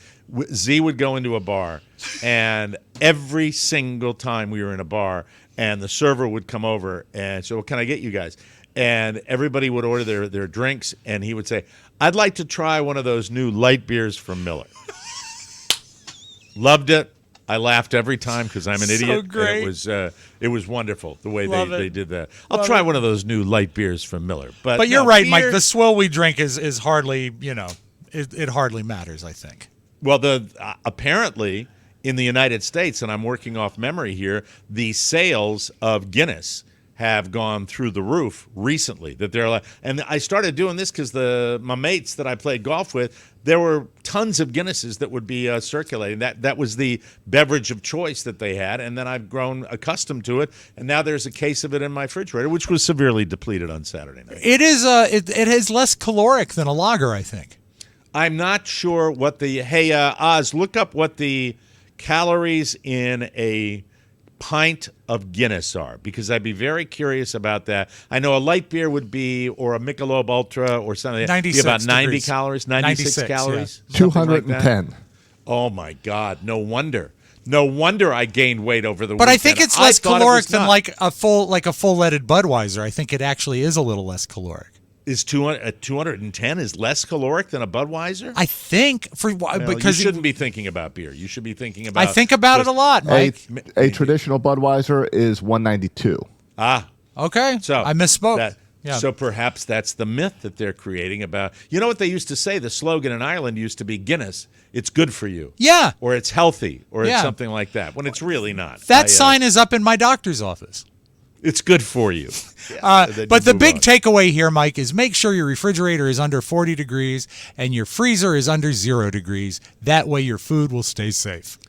[SPEAKER 7] Z would go into a bar, and every single time we were in a bar, and the server would come over and say, "What can I get you guys?" And everybody would order their drinks, and he would say, "I'd like to try one of those new light beers from Miller." Loved it. I laughed every time because I'm an idiot.
[SPEAKER 5] Great.
[SPEAKER 7] And it was wonderful the way they did that. I'll try one of those new light beers from Miller. But
[SPEAKER 5] you're right, Mike. The swill we drink is hardly, it hardly matters, I think.
[SPEAKER 7] Well, apparently in the United States, and I'm working off memory here, the sales of Guinness have gone through the roof recently. And I started doing this because my mates that I played golf with, there were tons of Guinnesses that would be circulating. That was the beverage of choice that they had, and then I've grown accustomed to it, and now there's a case of it in my refrigerator, which was severely depleted on Saturday night.
[SPEAKER 5] It is it is less caloric than a lager, I think.
[SPEAKER 7] I'm not sure what hey, Oz, look up what the calories in a pint of Guinness are, because I'd be very curious about that. I know a light beer would be, or a Michelob Ultra or something, be about 90 calories, 96 calories.
[SPEAKER 5] Yeah.
[SPEAKER 1] 210.
[SPEAKER 7] Oh my God! No wonder I gained weight over the weekend.
[SPEAKER 5] But I think it's less
[SPEAKER 7] thought
[SPEAKER 5] caloric
[SPEAKER 7] it was
[SPEAKER 5] than
[SPEAKER 7] not.
[SPEAKER 5] like a full leaded Budweiser. I think it actually is a little less caloric.
[SPEAKER 7] Is 210 is less caloric than a Budweiser?
[SPEAKER 5] I think
[SPEAKER 7] Well,
[SPEAKER 5] because
[SPEAKER 7] you shouldn't be thinking about beer. You should be thinking about.
[SPEAKER 5] I think about it a lot, Mike.
[SPEAKER 1] A traditional Budweiser is 192.
[SPEAKER 5] Okay,
[SPEAKER 7] So
[SPEAKER 5] I misspoke.
[SPEAKER 7] So perhaps that's the myth that they're creating about. You know what they used to say? The slogan in Ireland used to be Guinness. It's good for you.
[SPEAKER 5] Yeah.
[SPEAKER 7] Or it's healthy. Or
[SPEAKER 5] Yeah.
[SPEAKER 7] it's something like that. When it's really not.
[SPEAKER 5] That sign is up in my doctor's office.
[SPEAKER 7] It's good for you.
[SPEAKER 5] But the big takeaway here, Mike, is make sure your refrigerator is under 40 degrees and your freezer is under 0 degrees. That way your food will stay safe.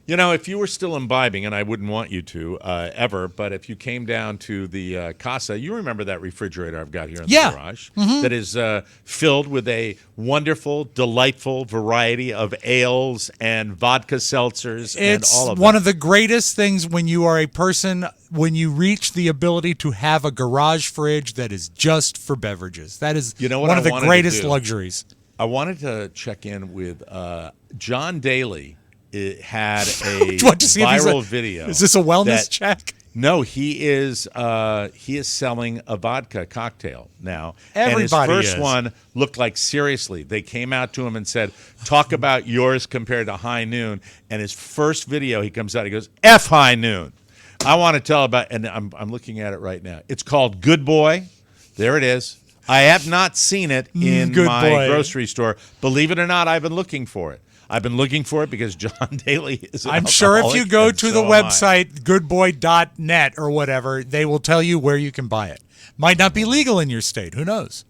[SPEAKER 7] You know, if you were still imbibing, and I wouldn't want you to ever, but if you came down to the Casa, you remember that refrigerator I've got here in the garage that is filled with a wonderful, delightful variety of ales and vodka seltzers and all of
[SPEAKER 5] It's
[SPEAKER 7] that.
[SPEAKER 5] one of the greatest things when you are a person, when you reach the ability to have a garage fridge that is just for beverages. That is
[SPEAKER 7] what
[SPEAKER 5] one
[SPEAKER 7] I
[SPEAKER 5] of the
[SPEAKER 7] wanted to
[SPEAKER 5] greatest
[SPEAKER 7] do?
[SPEAKER 5] luxuries.
[SPEAKER 7] I wanted to check in with John Daly. It had a
[SPEAKER 5] Want to see if
[SPEAKER 7] viral video.
[SPEAKER 5] Is this a wellness
[SPEAKER 7] that-
[SPEAKER 5] check?
[SPEAKER 7] No, he is selling a vodka cocktail now.
[SPEAKER 5] Everybody
[SPEAKER 7] and his first
[SPEAKER 5] is.
[SPEAKER 7] one looked like, seriously, they came out to him and said, talk about yours compared to High Noon. And his first video, he comes out, he goes, F High Noon. I want to tell about, and I'm looking at it right now. It's called Good Boy. There it is. I have not seen it in
[SPEAKER 5] Good
[SPEAKER 7] my
[SPEAKER 5] Boy.
[SPEAKER 7] grocery store. Believe it or not, I've been looking for it. I've been looking for it because John Daly is an
[SPEAKER 5] I'm sure if you
[SPEAKER 7] alcoholic,
[SPEAKER 5] go
[SPEAKER 7] and
[SPEAKER 5] to
[SPEAKER 7] so
[SPEAKER 5] the
[SPEAKER 7] am I.
[SPEAKER 5] website goodboy.net or whatever, they will tell you where you can buy it. Might not be legal in your state. Who knows?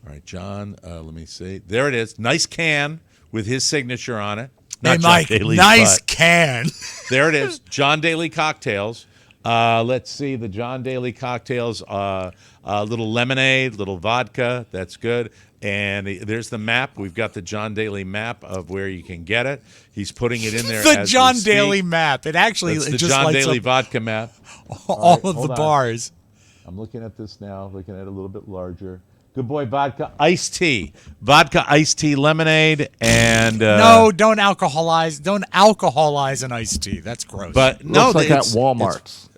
[SPEAKER 7] All right, John, let me see. There it is. Nice can with his signature on it.
[SPEAKER 5] Hey,
[SPEAKER 7] Not John
[SPEAKER 5] Mike,
[SPEAKER 7] Daly's,
[SPEAKER 5] nice
[SPEAKER 7] but
[SPEAKER 5] can.
[SPEAKER 7] there it is. John Daly Cocktails. Let's see. The John Daly Cocktails, little lemonade, little vodka. That's good. And there's the map. We've got the John Daly map of where you can get it. He's putting it in there
[SPEAKER 5] The
[SPEAKER 7] as
[SPEAKER 5] John
[SPEAKER 7] we speak.
[SPEAKER 5] Daly map. It actually
[SPEAKER 7] That's
[SPEAKER 5] it
[SPEAKER 7] the
[SPEAKER 5] just
[SPEAKER 7] John
[SPEAKER 5] lights
[SPEAKER 7] Daly
[SPEAKER 5] up
[SPEAKER 7] vodka map.
[SPEAKER 5] all
[SPEAKER 7] right,
[SPEAKER 5] of
[SPEAKER 7] hold
[SPEAKER 5] the
[SPEAKER 7] on.
[SPEAKER 5] bars.
[SPEAKER 7] I'm looking at this now, looking at it a little bit larger. Good Boy Vodka Iced Tea. Vodka Iced Tea Lemonade and...
[SPEAKER 5] No, don't alcoholize an iced tea. That's gross.
[SPEAKER 7] But no,
[SPEAKER 1] Looks like at
[SPEAKER 7] it's-
[SPEAKER 1] Walmart's.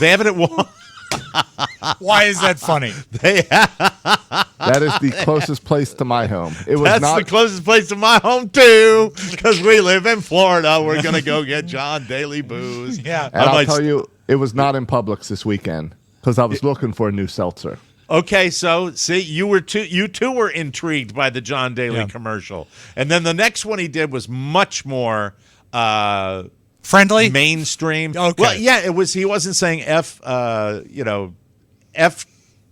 [SPEAKER 7] They have it at Walmart.
[SPEAKER 5] why is that funny?
[SPEAKER 1] That is the closest place to my home. It was
[SPEAKER 7] That's
[SPEAKER 1] not.
[SPEAKER 7] the closest place to my home, too, because we live in Florida. We're going to go get John Daly booze.
[SPEAKER 5] Yeah.
[SPEAKER 1] and I'll tell you, it was not in Publix this weekend because I was looking for a new seltzer.
[SPEAKER 7] Okay, so see, you too were intrigued by the John Daly commercial, and then the next one he did was much more
[SPEAKER 5] Friendly?
[SPEAKER 7] mainstream.
[SPEAKER 5] Okay.
[SPEAKER 7] Well, yeah, it was. He wasn't saying F, F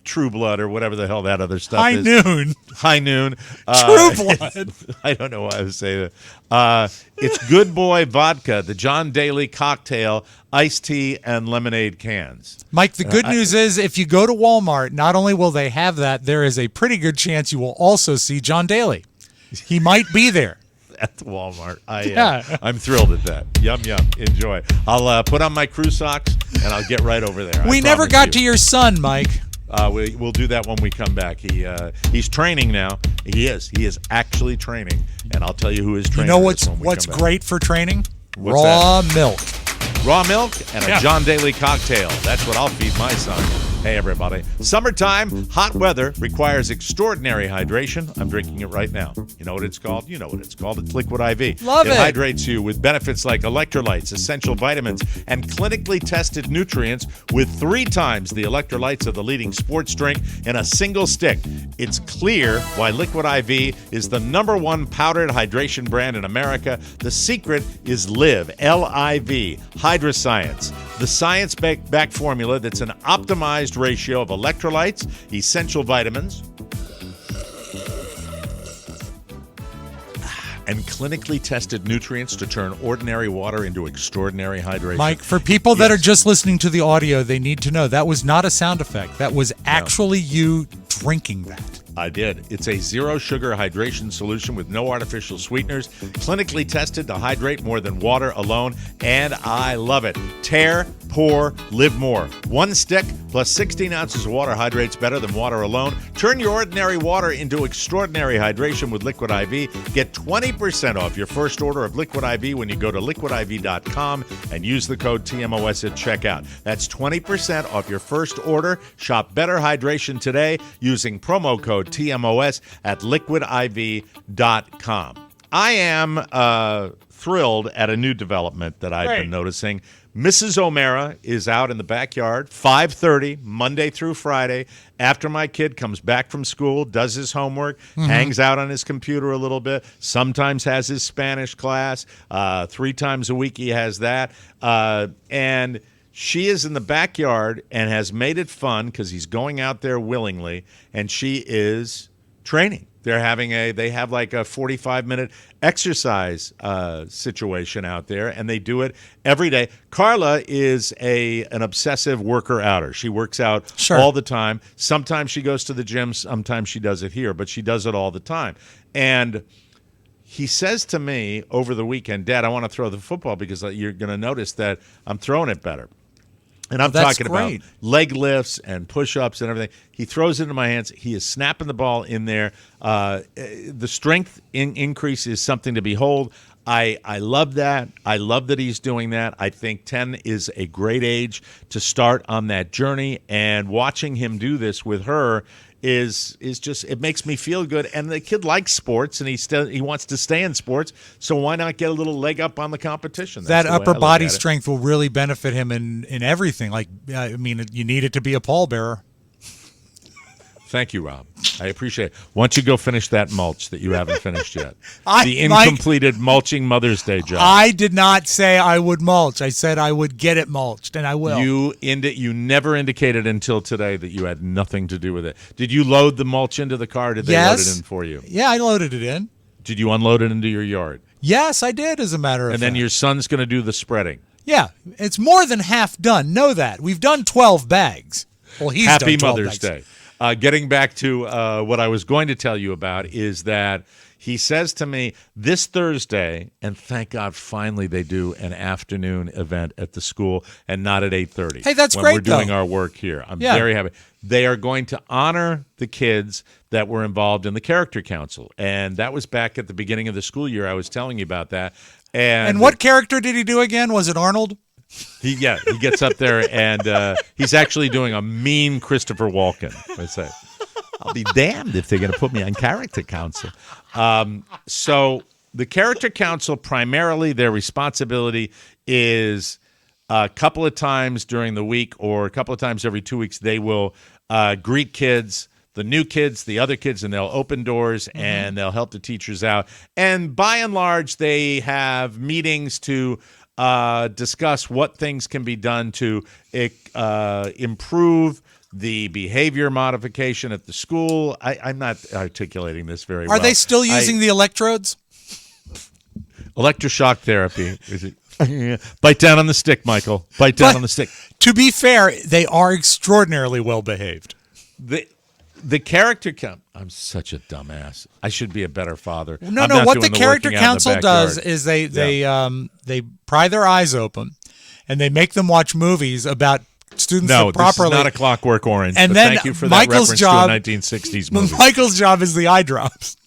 [SPEAKER 7] True Blood or whatever the hell that other stuff
[SPEAKER 5] High
[SPEAKER 7] is.
[SPEAKER 5] Noon.
[SPEAKER 7] High Noon.
[SPEAKER 5] True Blood.
[SPEAKER 7] I don't know why I was saying that. It's Good Boy Vodka, the John Daly cocktail, iced tea, and lemonade cans.
[SPEAKER 5] Mike, the good news is if you go to Walmart, not only will they have that, there is a pretty good chance you will also see John Daly. He might be there.
[SPEAKER 7] At the Walmart.
[SPEAKER 5] Yeah.
[SPEAKER 7] I'm thrilled at that. Yum, yum. Enjoy. I'll put on my crew socks, and I'll get right over there.
[SPEAKER 5] We never got to your son, Mike.
[SPEAKER 7] We'll do that when we come back. He's training now. He is actually training, and I'll tell you who his trainer
[SPEAKER 5] You know
[SPEAKER 7] is when we
[SPEAKER 5] what's
[SPEAKER 7] come back.
[SPEAKER 5] great for training?
[SPEAKER 7] What's
[SPEAKER 5] Raw milk.
[SPEAKER 7] Raw milk and a John Daly cocktail. That's what I'll feed my son. Hey, everybody. Summertime, hot weather requires extraordinary hydration. I'm drinking it right now. You know what it's called? You know what it's called. It's Liquid IV.
[SPEAKER 5] Love it.
[SPEAKER 7] It hydrates you with benefits like electrolytes, essential vitamins, and clinically tested nutrients with 3 times the electrolytes of the leading sports drink in a single stick. It's clear why Liquid IV is the #1 powdered hydration brand in America. The secret is LIV, L-I-V, Hydroscience, the science-backed formula that's an optimized ratio of electrolytes, essential vitamins, clinically tested nutrients to turn ordinary water into extraordinary hydration.
[SPEAKER 5] Mike, for people that
[SPEAKER 7] Yes.
[SPEAKER 5] are just listening to the audio, they need to know that was not a sound effect. That was actually you drinking that.
[SPEAKER 7] I did. It's a zero-sugar hydration solution with no artificial sweeteners, clinically tested to hydrate more than water alone, and I love it. Tear, pour, live more. One stick plus 16 ounces of water hydrates better than water alone. Turn your ordinary water into extraordinary hydration with Liquid IV. Get 20% off your first order of Liquid IV when you go to liquidiv.com and use the code TMOS at checkout. That's 20% off your first order. Shop Better Hydration today using promo code TMOS at liquidiv.com. I am thrilled at a new development that I've been noticing. Mrs. O'Mara is out in the backyard, 5:30, Monday through Friday, after my kid comes back from school, does his homework, hangs out on his computer a little bit, sometimes has his Spanish class. 3 times a week he has that. And she is in the backyard and has made it fun because he's going out there willingly, and she is training. They have like a 45-minute exercise situation out there, and they do it every day. Carla is an obsessive worker-outer. She works out all the time. Sometimes she goes to the gym. Sometimes she does it here, but she does it all the time. And he says to me over the weekend, Dad, I want to throw the football because you're going to notice that I'm throwing it better. And I'm talking about leg lifts and push-ups and everything. He throws it into my hands. He is snapping the ball in there. The strength increase is something to behold. I love that. I love that he's doing that. I think 10 is a great age to start on that journey. And watching him do this with her is just, it makes me feel good. And the kid likes sports, and he wants to stay in sports, so why not get a little leg up on the competition?
[SPEAKER 5] That upper body strength will really benefit him in everything. Like, I mean, you need it to be a pallbearer.
[SPEAKER 7] Thank you, Rob. I appreciate it. Why don't you go finish that mulch that you haven't finished yet? The incompleted mulching Mother's Day job.
[SPEAKER 5] I did not say I would mulch. I said I would get it mulched, and I will.
[SPEAKER 7] You never indicated until today that you had nothing to do with it. Did you load the mulch into the car? Or did they load it in for you?
[SPEAKER 5] Yeah, I loaded it in.
[SPEAKER 7] Did you unload it into your yard?
[SPEAKER 5] Yes, I did, as a matter of fact.
[SPEAKER 7] And then your son's going to do the spreading.
[SPEAKER 5] Yeah, it's more than half done. Know that. We've done 12 bags. Well, he's
[SPEAKER 7] Happy
[SPEAKER 5] done 12
[SPEAKER 7] Mother's
[SPEAKER 5] bags.
[SPEAKER 7] Day. Getting back to what I was going to tell you about is that he says to me this Thursday, and thank God finally they do an afternoon event at the school and not at 8:30.
[SPEAKER 5] Hey, that's
[SPEAKER 7] when
[SPEAKER 5] great,
[SPEAKER 7] we're doing
[SPEAKER 5] though.
[SPEAKER 7] our work here. I'm very happy. They are going to honor the kids that were involved in the Character Council, and that was back at the beginning of the school year. I was telling you about that.
[SPEAKER 5] And what character did he do again? Was it Arnold?
[SPEAKER 7] He gets up there and he's actually doing a mean Christopher Walken. I say, I'll be damned if they're going to put me on Character Council. So the Character Council, primarily their responsibility is a couple of times during the week or a couple of times every 2 weeks, they will greet kids, the new kids, the other kids, and they'll open doors and they'll help the teachers out. And by and large, they have meetings to discuss what things can be done to improve the behavior modification at the school. I'm not articulating this very well.
[SPEAKER 5] Are they still using the electrodes?
[SPEAKER 7] Electroshock therapy. Is it? Bite down on the stick, Michael. Bite down on the stick.
[SPEAKER 5] To be fair, they are extraordinarily well behaved.
[SPEAKER 7] The character count. I'm such a dumbass. I should be a better father.
[SPEAKER 5] No. What the Character Council does is they pry their eyes open, and they make them watch movies about students that properly.
[SPEAKER 7] This is not a Clockwork Orange.
[SPEAKER 5] And
[SPEAKER 7] but
[SPEAKER 5] then
[SPEAKER 7] thank you for
[SPEAKER 5] Michael's
[SPEAKER 7] that reference
[SPEAKER 5] job,
[SPEAKER 7] to a 1960s movie.
[SPEAKER 5] Michael's job is the eye drops.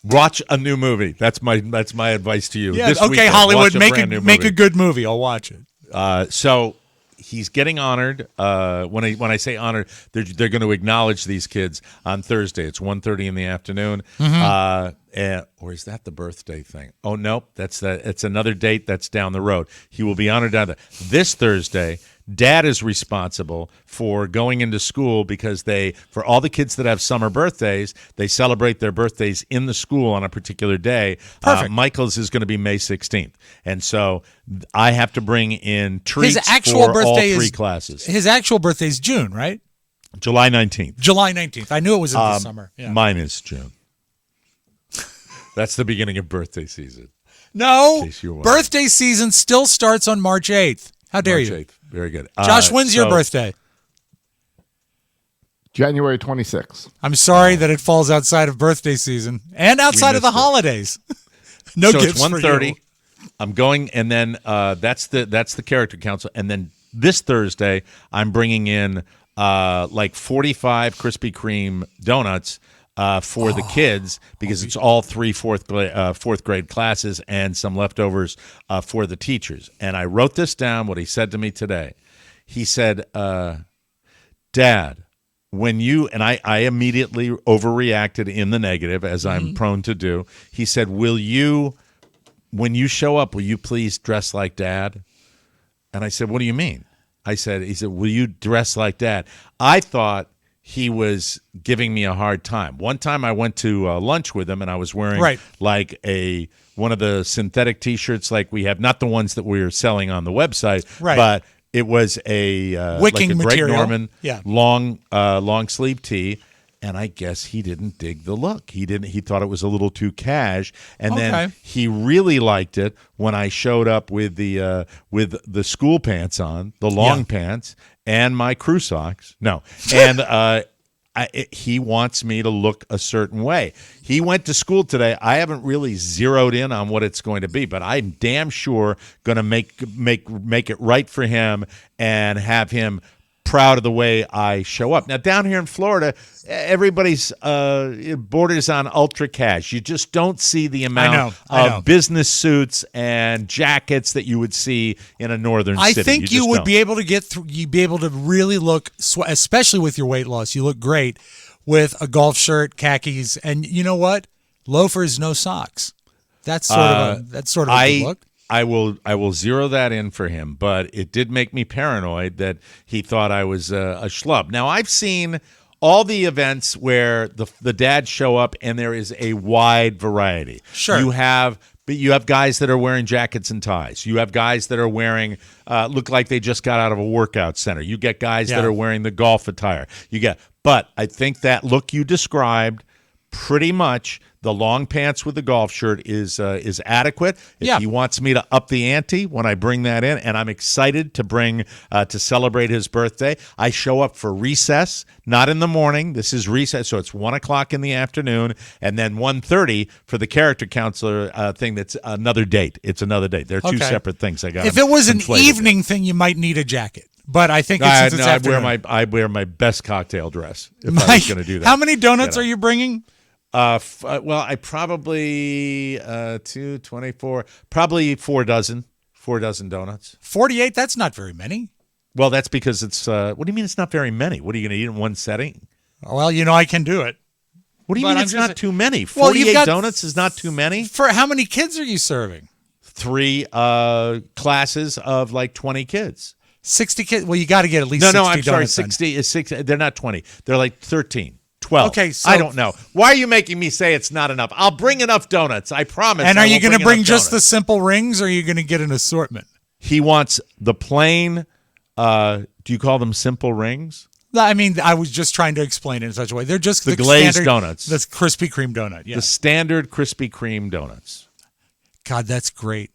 [SPEAKER 7] Watch a new movie. That's my advice to you.
[SPEAKER 5] Yeah.
[SPEAKER 7] This
[SPEAKER 5] Okay,
[SPEAKER 7] weekend,
[SPEAKER 5] Hollywood,
[SPEAKER 7] watch
[SPEAKER 5] make a good movie. I'll watch it.
[SPEAKER 7] So he's getting honored. When I say honored, they're going to acknowledge these kids on Thursday. It's 1:30 in the afternoon. Or is that the birthday thing? Oh no, it's another date that's down the road. He will be honored down there. This Thursday, Dad is responsible for going into school because for all the kids that have summer birthdays, they celebrate their birthdays in the school on a particular day.
[SPEAKER 5] Perfect.
[SPEAKER 7] Michael's is going to be May 16th. And so I have to bring in treats for all three classes.
[SPEAKER 5] His actual birthday is June, right?
[SPEAKER 7] July 19th.
[SPEAKER 5] July 19th. I knew it was in the summer. Yeah.
[SPEAKER 7] Mine is June. That's the beginning of birthday season.
[SPEAKER 5] No,
[SPEAKER 7] case you were wondering.
[SPEAKER 5] birthday season still starts on March 8th. How dare
[SPEAKER 7] March
[SPEAKER 5] you?
[SPEAKER 7] 8th. Very good.
[SPEAKER 5] Josh, when's your birthday?
[SPEAKER 1] January 26th.
[SPEAKER 5] I'm sorry that it falls outside of birthday season and outside of the
[SPEAKER 7] missed it.
[SPEAKER 5] holidays. No
[SPEAKER 7] so
[SPEAKER 5] gifts
[SPEAKER 7] it's
[SPEAKER 5] for
[SPEAKER 7] 1:30.
[SPEAKER 5] you.
[SPEAKER 7] I'm going, and then that's the character council, and then this Thursday I'm bringing in like 45 Krispy Kreme donuts for the kids because it's all fourth grade classes and some leftovers for the teachers. And I wrote this down. What he said to me today, he said, "Dad." When you and I immediately overreacted in the negative, as I'm prone to do. He said, when you show up, will you please dress like Dad? And I said, what do you mean? He said, will you dress like Dad? I thought he was giving me a hard time. One time I went to lunch with him, and I was wearing like one of the synthetic T-shirts like we have, not the ones that we were selling on the website, but it was a
[SPEAKER 5] wicking
[SPEAKER 7] like a
[SPEAKER 5] material.
[SPEAKER 7] Greg Norman
[SPEAKER 5] Yeah.
[SPEAKER 7] long sleeve tee, and I guess he didn't dig the look. He thought it was a little too cash, and then he really liked it when I showed up with the school pants on, the long pants, and my crew socks. No, and he wants me to look a certain way. He went to school today. I haven't really zeroed in on what it's going to be, but I'm damn sure going to make it right for him and have him proud of the way I show up. Now, down here in Florida, everybody's borders on ultra cash. You just don't see the amount of business suits and jackets that you would see in a northern city.
[SPEAKER 5] I think you would be able to get through. You'd be able to really look, especially with your weight loss. You look great with a golf shirt, khakis, and you know what? Loafers, no socks. That's sort of a good look.
[SPEAKER 7] I will zero that in for him, but it did make me paranoid that he thought I was a schlub. Now, I've seen all the events where the dads show up, and there is a wide variety.
[SPEAKER 5] Sure.
[SPEAKER 7] You have guys that are wearing jackets and ties. You have guys that are wearing look like they just got out of a workout center. You get guys that are wearing the golf attire. But I think that look you described, pretty much the long pants with the golf shirt is adequate. If he wants me to up the ante when I bring that in, and I'm excited to bring to celebrate his birthday. I show up for recess, not in the morning. This is recess, so it's 1 o'clock in the afternoon, and then 1:30 for the character counselor thing. That's another date. It's another date. They're two separate things. I got.
[SPEAKER 5] If it was an evening thing, you might need a jacket. But I think it's afternoon.
[SPEAKER 7] I wear my best cocktail dress if I was going to do that.
[SPEAKER 5] How many donuts are you bringing?
[SPEAKER 7] Well, I probably 2, 24, probably 4 dozen donuts.
[SPEAKER 5] 48. That's not very many.
[SPEAKER 7] Well, that's because it's. What do you mean it's not very many? What are you going to eat in one setting?
[SPEAKER 5] Well, I can do it.
[SPEAKER 7] What do you mean it's not too many? 48 donuts is not too many.
[SPEAKER 5] For how many kids are you serving?
[SPEAKER 7] 3 classes of like 20 kids.
[SPEAKER 5] 60 kids. Well, you got to get at least 60
[SPEAKER 7] I'm sorry.
[SPEAKER 5] donuts
[SPEAKER 7] 60 is 6. They're not 20. They're like 13. 12.
[SPEAKER 5] Okay, so
[SPEAKER 7] I don't know. Why are you making me say it's not enough? I'll bring enough donuts. I promise.
[SPEAKER 5] And are you
[SPEAKER 7] going to
[SPEAKER 5] bring just the simple rings, or are you going to get an assortment?
[SPEAKER 7] He wants the plain. Do you call them simple rings?
[SPEAKER 5] I mean, I was just trying to explain it in such a way. They're just
[SPEAKER 7] the glazed
[SPEAKER 5] standard,
[SPEAKER 7] donuts.
[SPEAKER 5] The Krispy Kreme donut. Yeah.
[SPEAKER 7] The standard Krispy Kreme donuts.
[SPEAKER 5] God, that's great.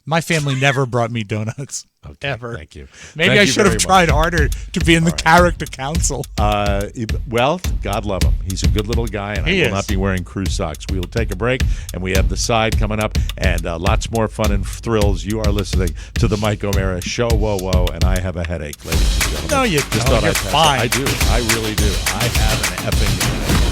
[SPEAKER 5] My family never brought me donuts.
[SPEAKER 7] Okay,
[SPEAKER 5] ever.
[SPEAKER 7] Thank you.
[SPEAKER 5] Maybe I should have tried harder to be in the character council.
[SPEAKER 7] Well, God love him. He's a good little guy, and I will not be wearing crew socks. We will take a break, and we have the side coming up, and lots more fun and thrills. You are listening to the Mike O'Mara Show. Whoa, and I have a headache, ladies and gentlemen.
[SPEAKER 5] No, you don't. You're fine.
[SPEAKER 7] I do. I really do. I have an effing headache.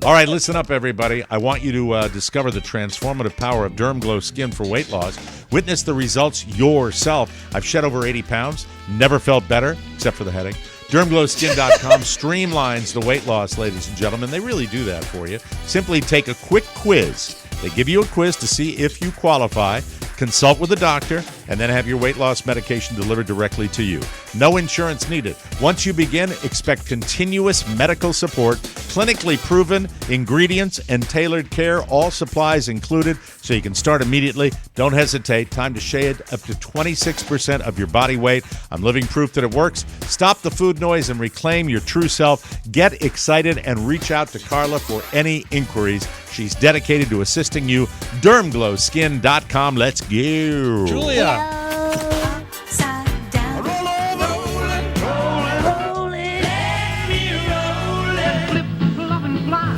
[SPEAKER 7] All right, listen up, everybody. I want you to discover the transformative power of Derm Glow Skin for weight loss. Witness the results yourself. I've shed over 80 pounds, never felt better, except for the headache. DermGlowSkin.com streamlines the weight loss, ladies and gentlemen. They really do that for you. Simply take a quick quiz. They give you a quiz to see if you qualify. Consult with a doctor, and then have your weight loss medication delivered directly to you. No insurance needed. Once you begin, expect continuous medical support, clinically proven ingredients, and tailored care, all supplies included, so you can start immediately. Don't hesitate. Time to shave up to 26% of your body weight. I'm living proof that it works. Stop the food noise and reclaim your true self. Get excited and reach out to Carla for any inquiries. She's dedicated to assisting you. DermGlowSkin.com. Let's go.
[SPEAKER 5] Julia.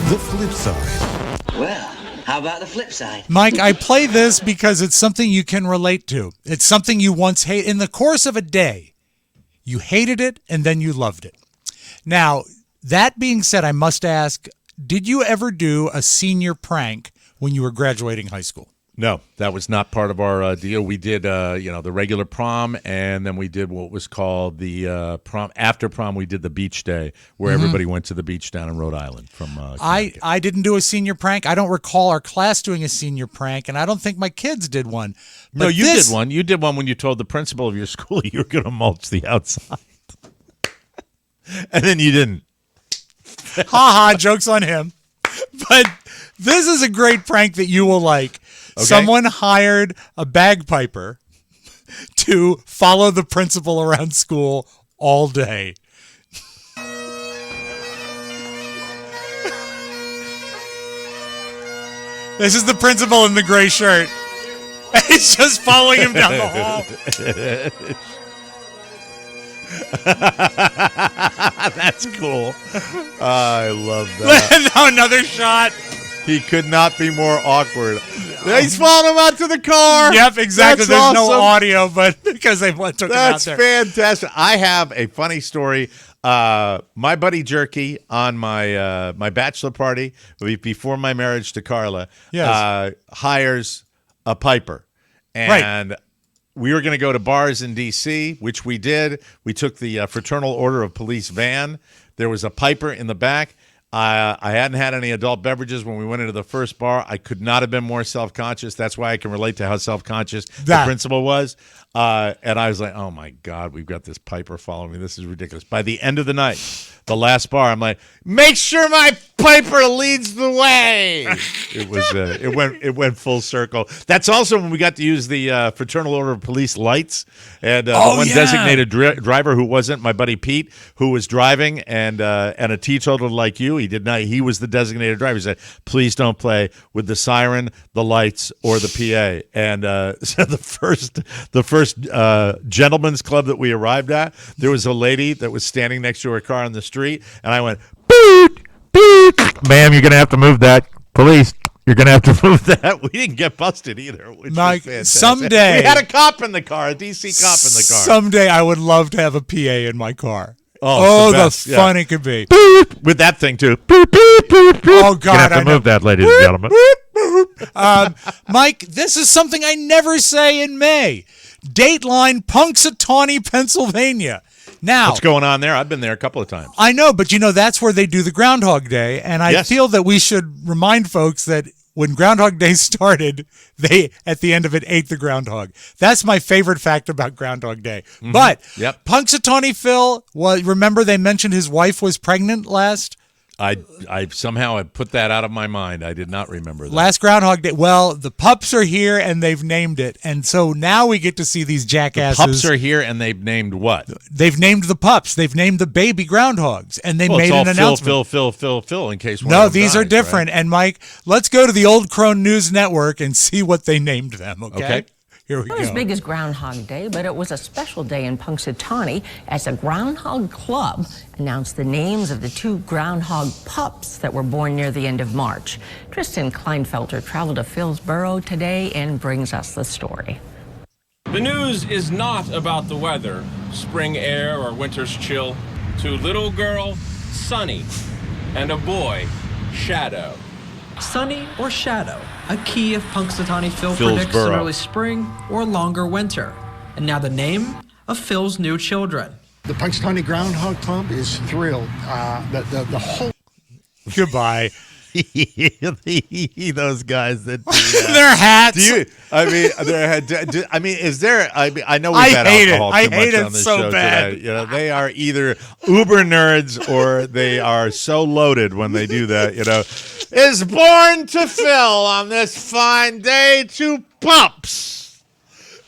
[SPEAKER 9] The flip side.
[SPEAKER 10] Well, how about the flip side?
[SPEAKER 5] Mike, I play this because it's something you can relate to. It's something you once hated. In the course of a day, you hated it and then you loved it. Now, that being said, I must ask, did you ever do a senior prank when you were graduating high school?
[SPEAKER 7] No, that was not part of our deal. We did, the regular prom, and then we did what was called the prom. After prom, we did the beach day, where everybody went to the beach down in Rhode Island. I
[SPEAKER 5] didn't do a senior prank. I don't recall our class doing a senior prank, and I don't think my kids did one.
[SPEAKER 7] No, you did one. You did one when you told the principal of your school you were going to mulch the outside, and then you didn't.
[SPEAKER 5] Ha ha! Joke's on him. But this is a great prank that you will like. Okay. Someone hired a bagpiper to follow the principal around school all day. This is the principal in the gray shirt. He's just following him down the hall.
[SPEAKER 7] That's cool. I love that.
[SPEAKER 5] Now another shot.
[SPEAKER 7] He could not be more awkward. He's following him out to the car.
[SPEAKER 5] Yep, exactly.
[SPEAKER 7] That's
[SPEAKER 5] There's
[SPEAKER 7] awesome.
[SPEAKER 5] no audio, but because they took him out there.
[SPEAKER 7] That's fantastic. I have a funny story. My buddy Jerky on my bachelor party before my marriage to Carla hires a piper. And we were going to go to bars in D.C., which we did. We took the Fraternal Order of Police van. There was a piper in the back. I hadn't had any adult beverages when we went into the first bar. I could not have been more self-conscious. That's why I can relate to how self-conscious the principal was. And I was like, oh, my God, we've got this piper following me. This is ridiculous. By the end of the night, the last bar, I'm like, make sure my piper leads the way. It went full circle. That's also when we got to use the Fraternal Order of Police lights. And the one designated driver who wasn't my buddy Pete, who was driving, and a teetotaler like you, he did not. He was the designated driver. He said, please don't play with the siren, the lights, or the PA. And so the first gentleman's club that we arrived at, there was a lady that was standing next to her car on the street, and I went, beep, beep. Ma'am, you're going to have to move that. Police, you're going to have to move that. We didn't get busted either, which was fantastic.
[SPEAKER 5] Someday.
[SPEAKER 7] We had a cop in the car, a DC cop in the car.
[SPEAKER 5] Someday I would love to have a PA in my car.
[SPEAKER 7] Oh, the
[SPEAKER 5] fun it could be.
[SPEAKER 7] Beep, with that thing, too. Beep, beep, beep, beep.
[SPEAKER 5] Oh, God.
[SPEAKER 7] You're going to have to move that, ladies and gentlemen.
[SPEAKER 5] Mike, this is something I never say in May. Dateline, Punxsutawney, Pennsylvania. Now,
[SPEAKER 7] what's going on there? I've been there a couple of times.
[SPEAKER 5] I know, but that's where they do the Groundhog Day, and I feel that we should remind folks that when Groundhog Day started, they, at the end of it, ate the groundhog. That's my favorite fact about Groundhog Day. Mm-hmm. But Punxsutawney Phil, remember they mentioned his wife was pregnant last?
[SPEAKER 7] I somehow had put that out of my mind. I did not remember that.
[SPEAKER 5] Last Groundhog Day. Well, the pups are here and they've named it. And so now we get to see these jackasses.
[SPEAKER 7] The pups are here and they've named what?
[SPEAKER 5] They've named the pups. They've named the baby groundhogs. And they made an announcement.
[SPEAKER 7] Phil, in case one
[SPEAKER 5] No,
[SPEAKER 7] of them
[SPEAKER 5] these
[SPEAKER 7] dies,
[SPEAKER 5] are different.
[SPEAKER 7] Right?
[SPEAKER 5] And Mike, let's go to the Old Crone News Network and see what they named them, okay? Here we go.
[SPEAKER 11] Not as big as Groundhog Day, but it was a special day in Punxsutawney as a Groundhog Club announced the names of the 2 groundhog pups that were born near the end of March. Tristan Kleinfelter traveled to Philsborough today and brings us the story.
[SPEAKER 12] The news is not about the weather, spring air or winter's chill. To little girl, Sunny, and a boy, Shadow.
[SPEAKER 13] Sunny or Shadow, a key if Punxsutawney Phil predicts an early spring or longer winter. And now the name of Phil's new children.
[SPEAKER 14] The Punxsutawney Groundhog Club is thrilled. The whole...
[SPEAKER 5] Goodbye.
[SPEAKER 7] Those guys that do that.
[SPEAKER 5] Their hats.
[SPEAKER 7] Is there? I know we've had alcohol too much on this show today. You know, they are either uber nerds or they are so loaded when they do that. You know, is born to fill on this fine day two pups.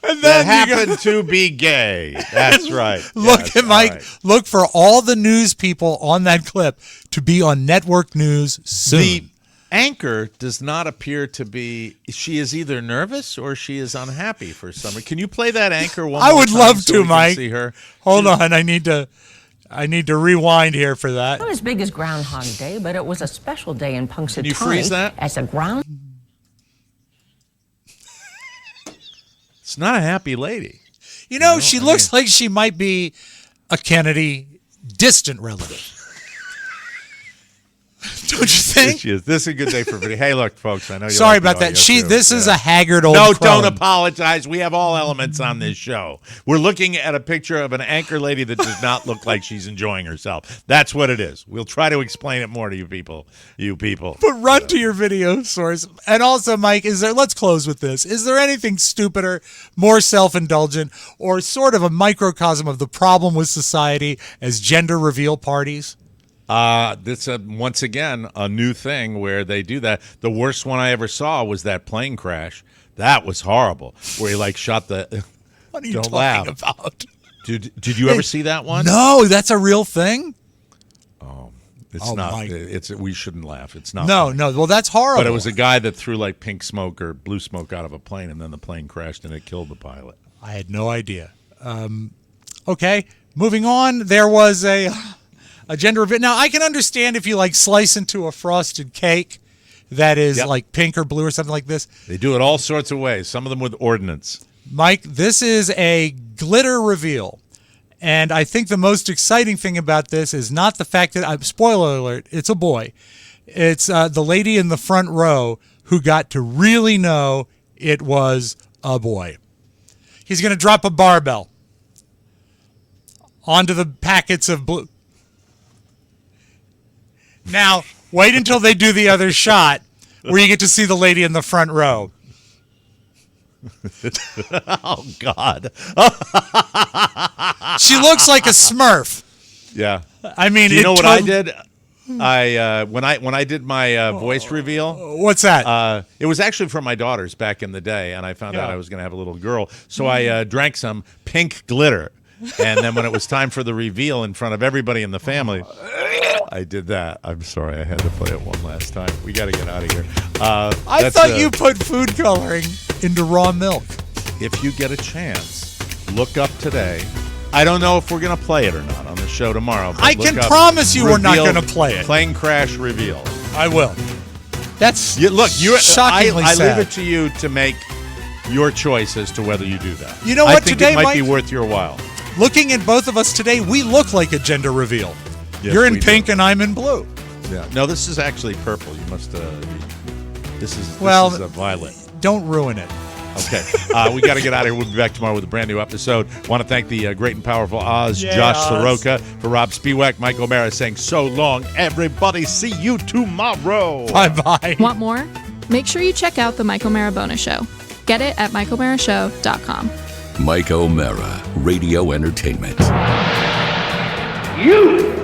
[SPEAKER 7] And then that happen to be gay. That's right.
[SPEAKER 5] Look at Mike. Right. Look for all the news people on that clip to be on network news soon.
[SPEAKER 7] The anchor does not appear to be. She is either nervous or she is unhappy for some reason. Can you play that anchor one more time?
[SPEAKER 5] I would love to, Mike.
[SPEAKER 7] See her?
[SPEAKER 5] Hold on. I need to rewind here for that.
[SPEAKER 11] Not as big as Groundhog Day, but it was a special day in Punxsutawney.
[SPEAKER 7] Can you freeze that?
[SPEAKER 11] As a ground.
[SPEAKER 7] It's not a happy lady.
[SPEAKER 5] You know, she looks like she might be a Kennedy distant relative. Don't you think?
[SPEAKER 7] She is. This is a good day for video. Hey, look, folks, I know you
[SPEAKER 5] Sorry about that. This is a haggard old
[SPEAKER 7] No,
[SPEAKER 5] crone.
[SPEAKER 7] don't apologize. We have all elements on this show. We're looking at a picture of an anchor lady that does not look like she's enjoying herself. That's what it is. We'll try to explain it more to you people. But
[SPEAKER 5] run to your video source. And also, Mike, let's close with this. Is there anything stupider, more self-indulgent, or sort of a microcosm of the problem with society as gender reveal parties?
[SPEAKER 7] This once again a new thing where they do that. The worst one I ever saw was that plane crash. That was horrible. Where he shot the.
[SPEAKER 5] What are you talking about?
[SPEAKER 7] Did you ever see that one?
[SPEAKER 5] No, that's a real thing.
[SPEAKER 7] Oh, it's not.
[SPEAKER 5] Mike.
[SPEAKER 7] We shouldn't laugh. It's not.
[SPEAKER 5] No. Well, that's horrible.
[SPEAKER 7] But it was a guy that threw pink smoke or blue smoke out of a plane, and then the plane crashed and it killed the pilot.
[SPEAKER 5] I had no idea. Okay, moving on. There was a gender reveal. Now, I can understand if you slice into a frosted cake that is pink or blue or something like this.
[SPEAKER 7] They do it all sorts of ways, some of them with ordnance.
[SPEAKER 5] Mike, this is a glitter reveal. And I think the most exciting thing about this is not the fact that, spoiler alert, it's a boy. It's the lady in the front row who got to really know it was a boy. He's going to drop a barbell onto the packets of blue. Now, wait until they do the other shot where you get to see the lady in the front row.
[SPEAKER 7] Oh, God.
[SPEAKER 5] She looks like a Smurf.
[SPEAKER 7] Yeah.
[SPEAKER 5] I mean,
[SPEAKER 7] do you know what I did? When I did my voice reveal.
[SPEAKER 5] What's that?
[SPEAKER 7] It was actually for my daughters back in the day, and I found out I was going to have a little girl. So I drank some pink glitter. And then when it was time for the reveal in front of everybody in the family, I did that. I'm sorry, I had to play it one last time. We got to get out of here.
[SPEAKER 5] I thought you put food coloring into raw milk.
[SPEAKER 7] If you get a chance, look up today. I don't know if we're going to play it or not on the show tomorrow. But
[SPEAKER 5] I can promise you we're not going to play it.
[SPEAKER 7] Plane crash reveal.
[SPEAKER 5] I will. That's shockingly
[SPEAKER 7] I
[SPEAKER 5] sad.
[SPEAKER 7] leave it to you to make your choice as to whether you do that.
[SPEAKER 5] You know what?
[SPEAKER 7] I think
[SPEAKER 5] Today
[SPEAKER 7] it might
[SPEAKER 5] Mike,
[SPEAKER 7] be worth your while.
[SPEAKER 5] Looking at both of us today, we look like a gender reveal.
[SPEAKER 7] Yes,
[SPEAKER 5] you're in pink and I'm in blue.
[SPEAKER 7] Yeah. No, this is actually purple. You must. This is a violet.
[SPEAKER 5] Don't ruin it.
[SPEAKER 7] Okay. We got to get out of here. We'll be back tomorrow with a brand new episode. Want to thank the great and powerful Oz, Josh Soroka, for Rob Spiewak, Mike O'Mara saying so long, everybody. See you tomorrow.
[SPEAKER 5] Bye-bye.
[SPEAKER 14] Want more? Make sure you check out the Mike O'Mara Bonus Show. Get it at MikeO'MaraShow.com.
[SPEAKER 2] Mike O'Mara, Radio Entertainment.
[SPEAKER 10] You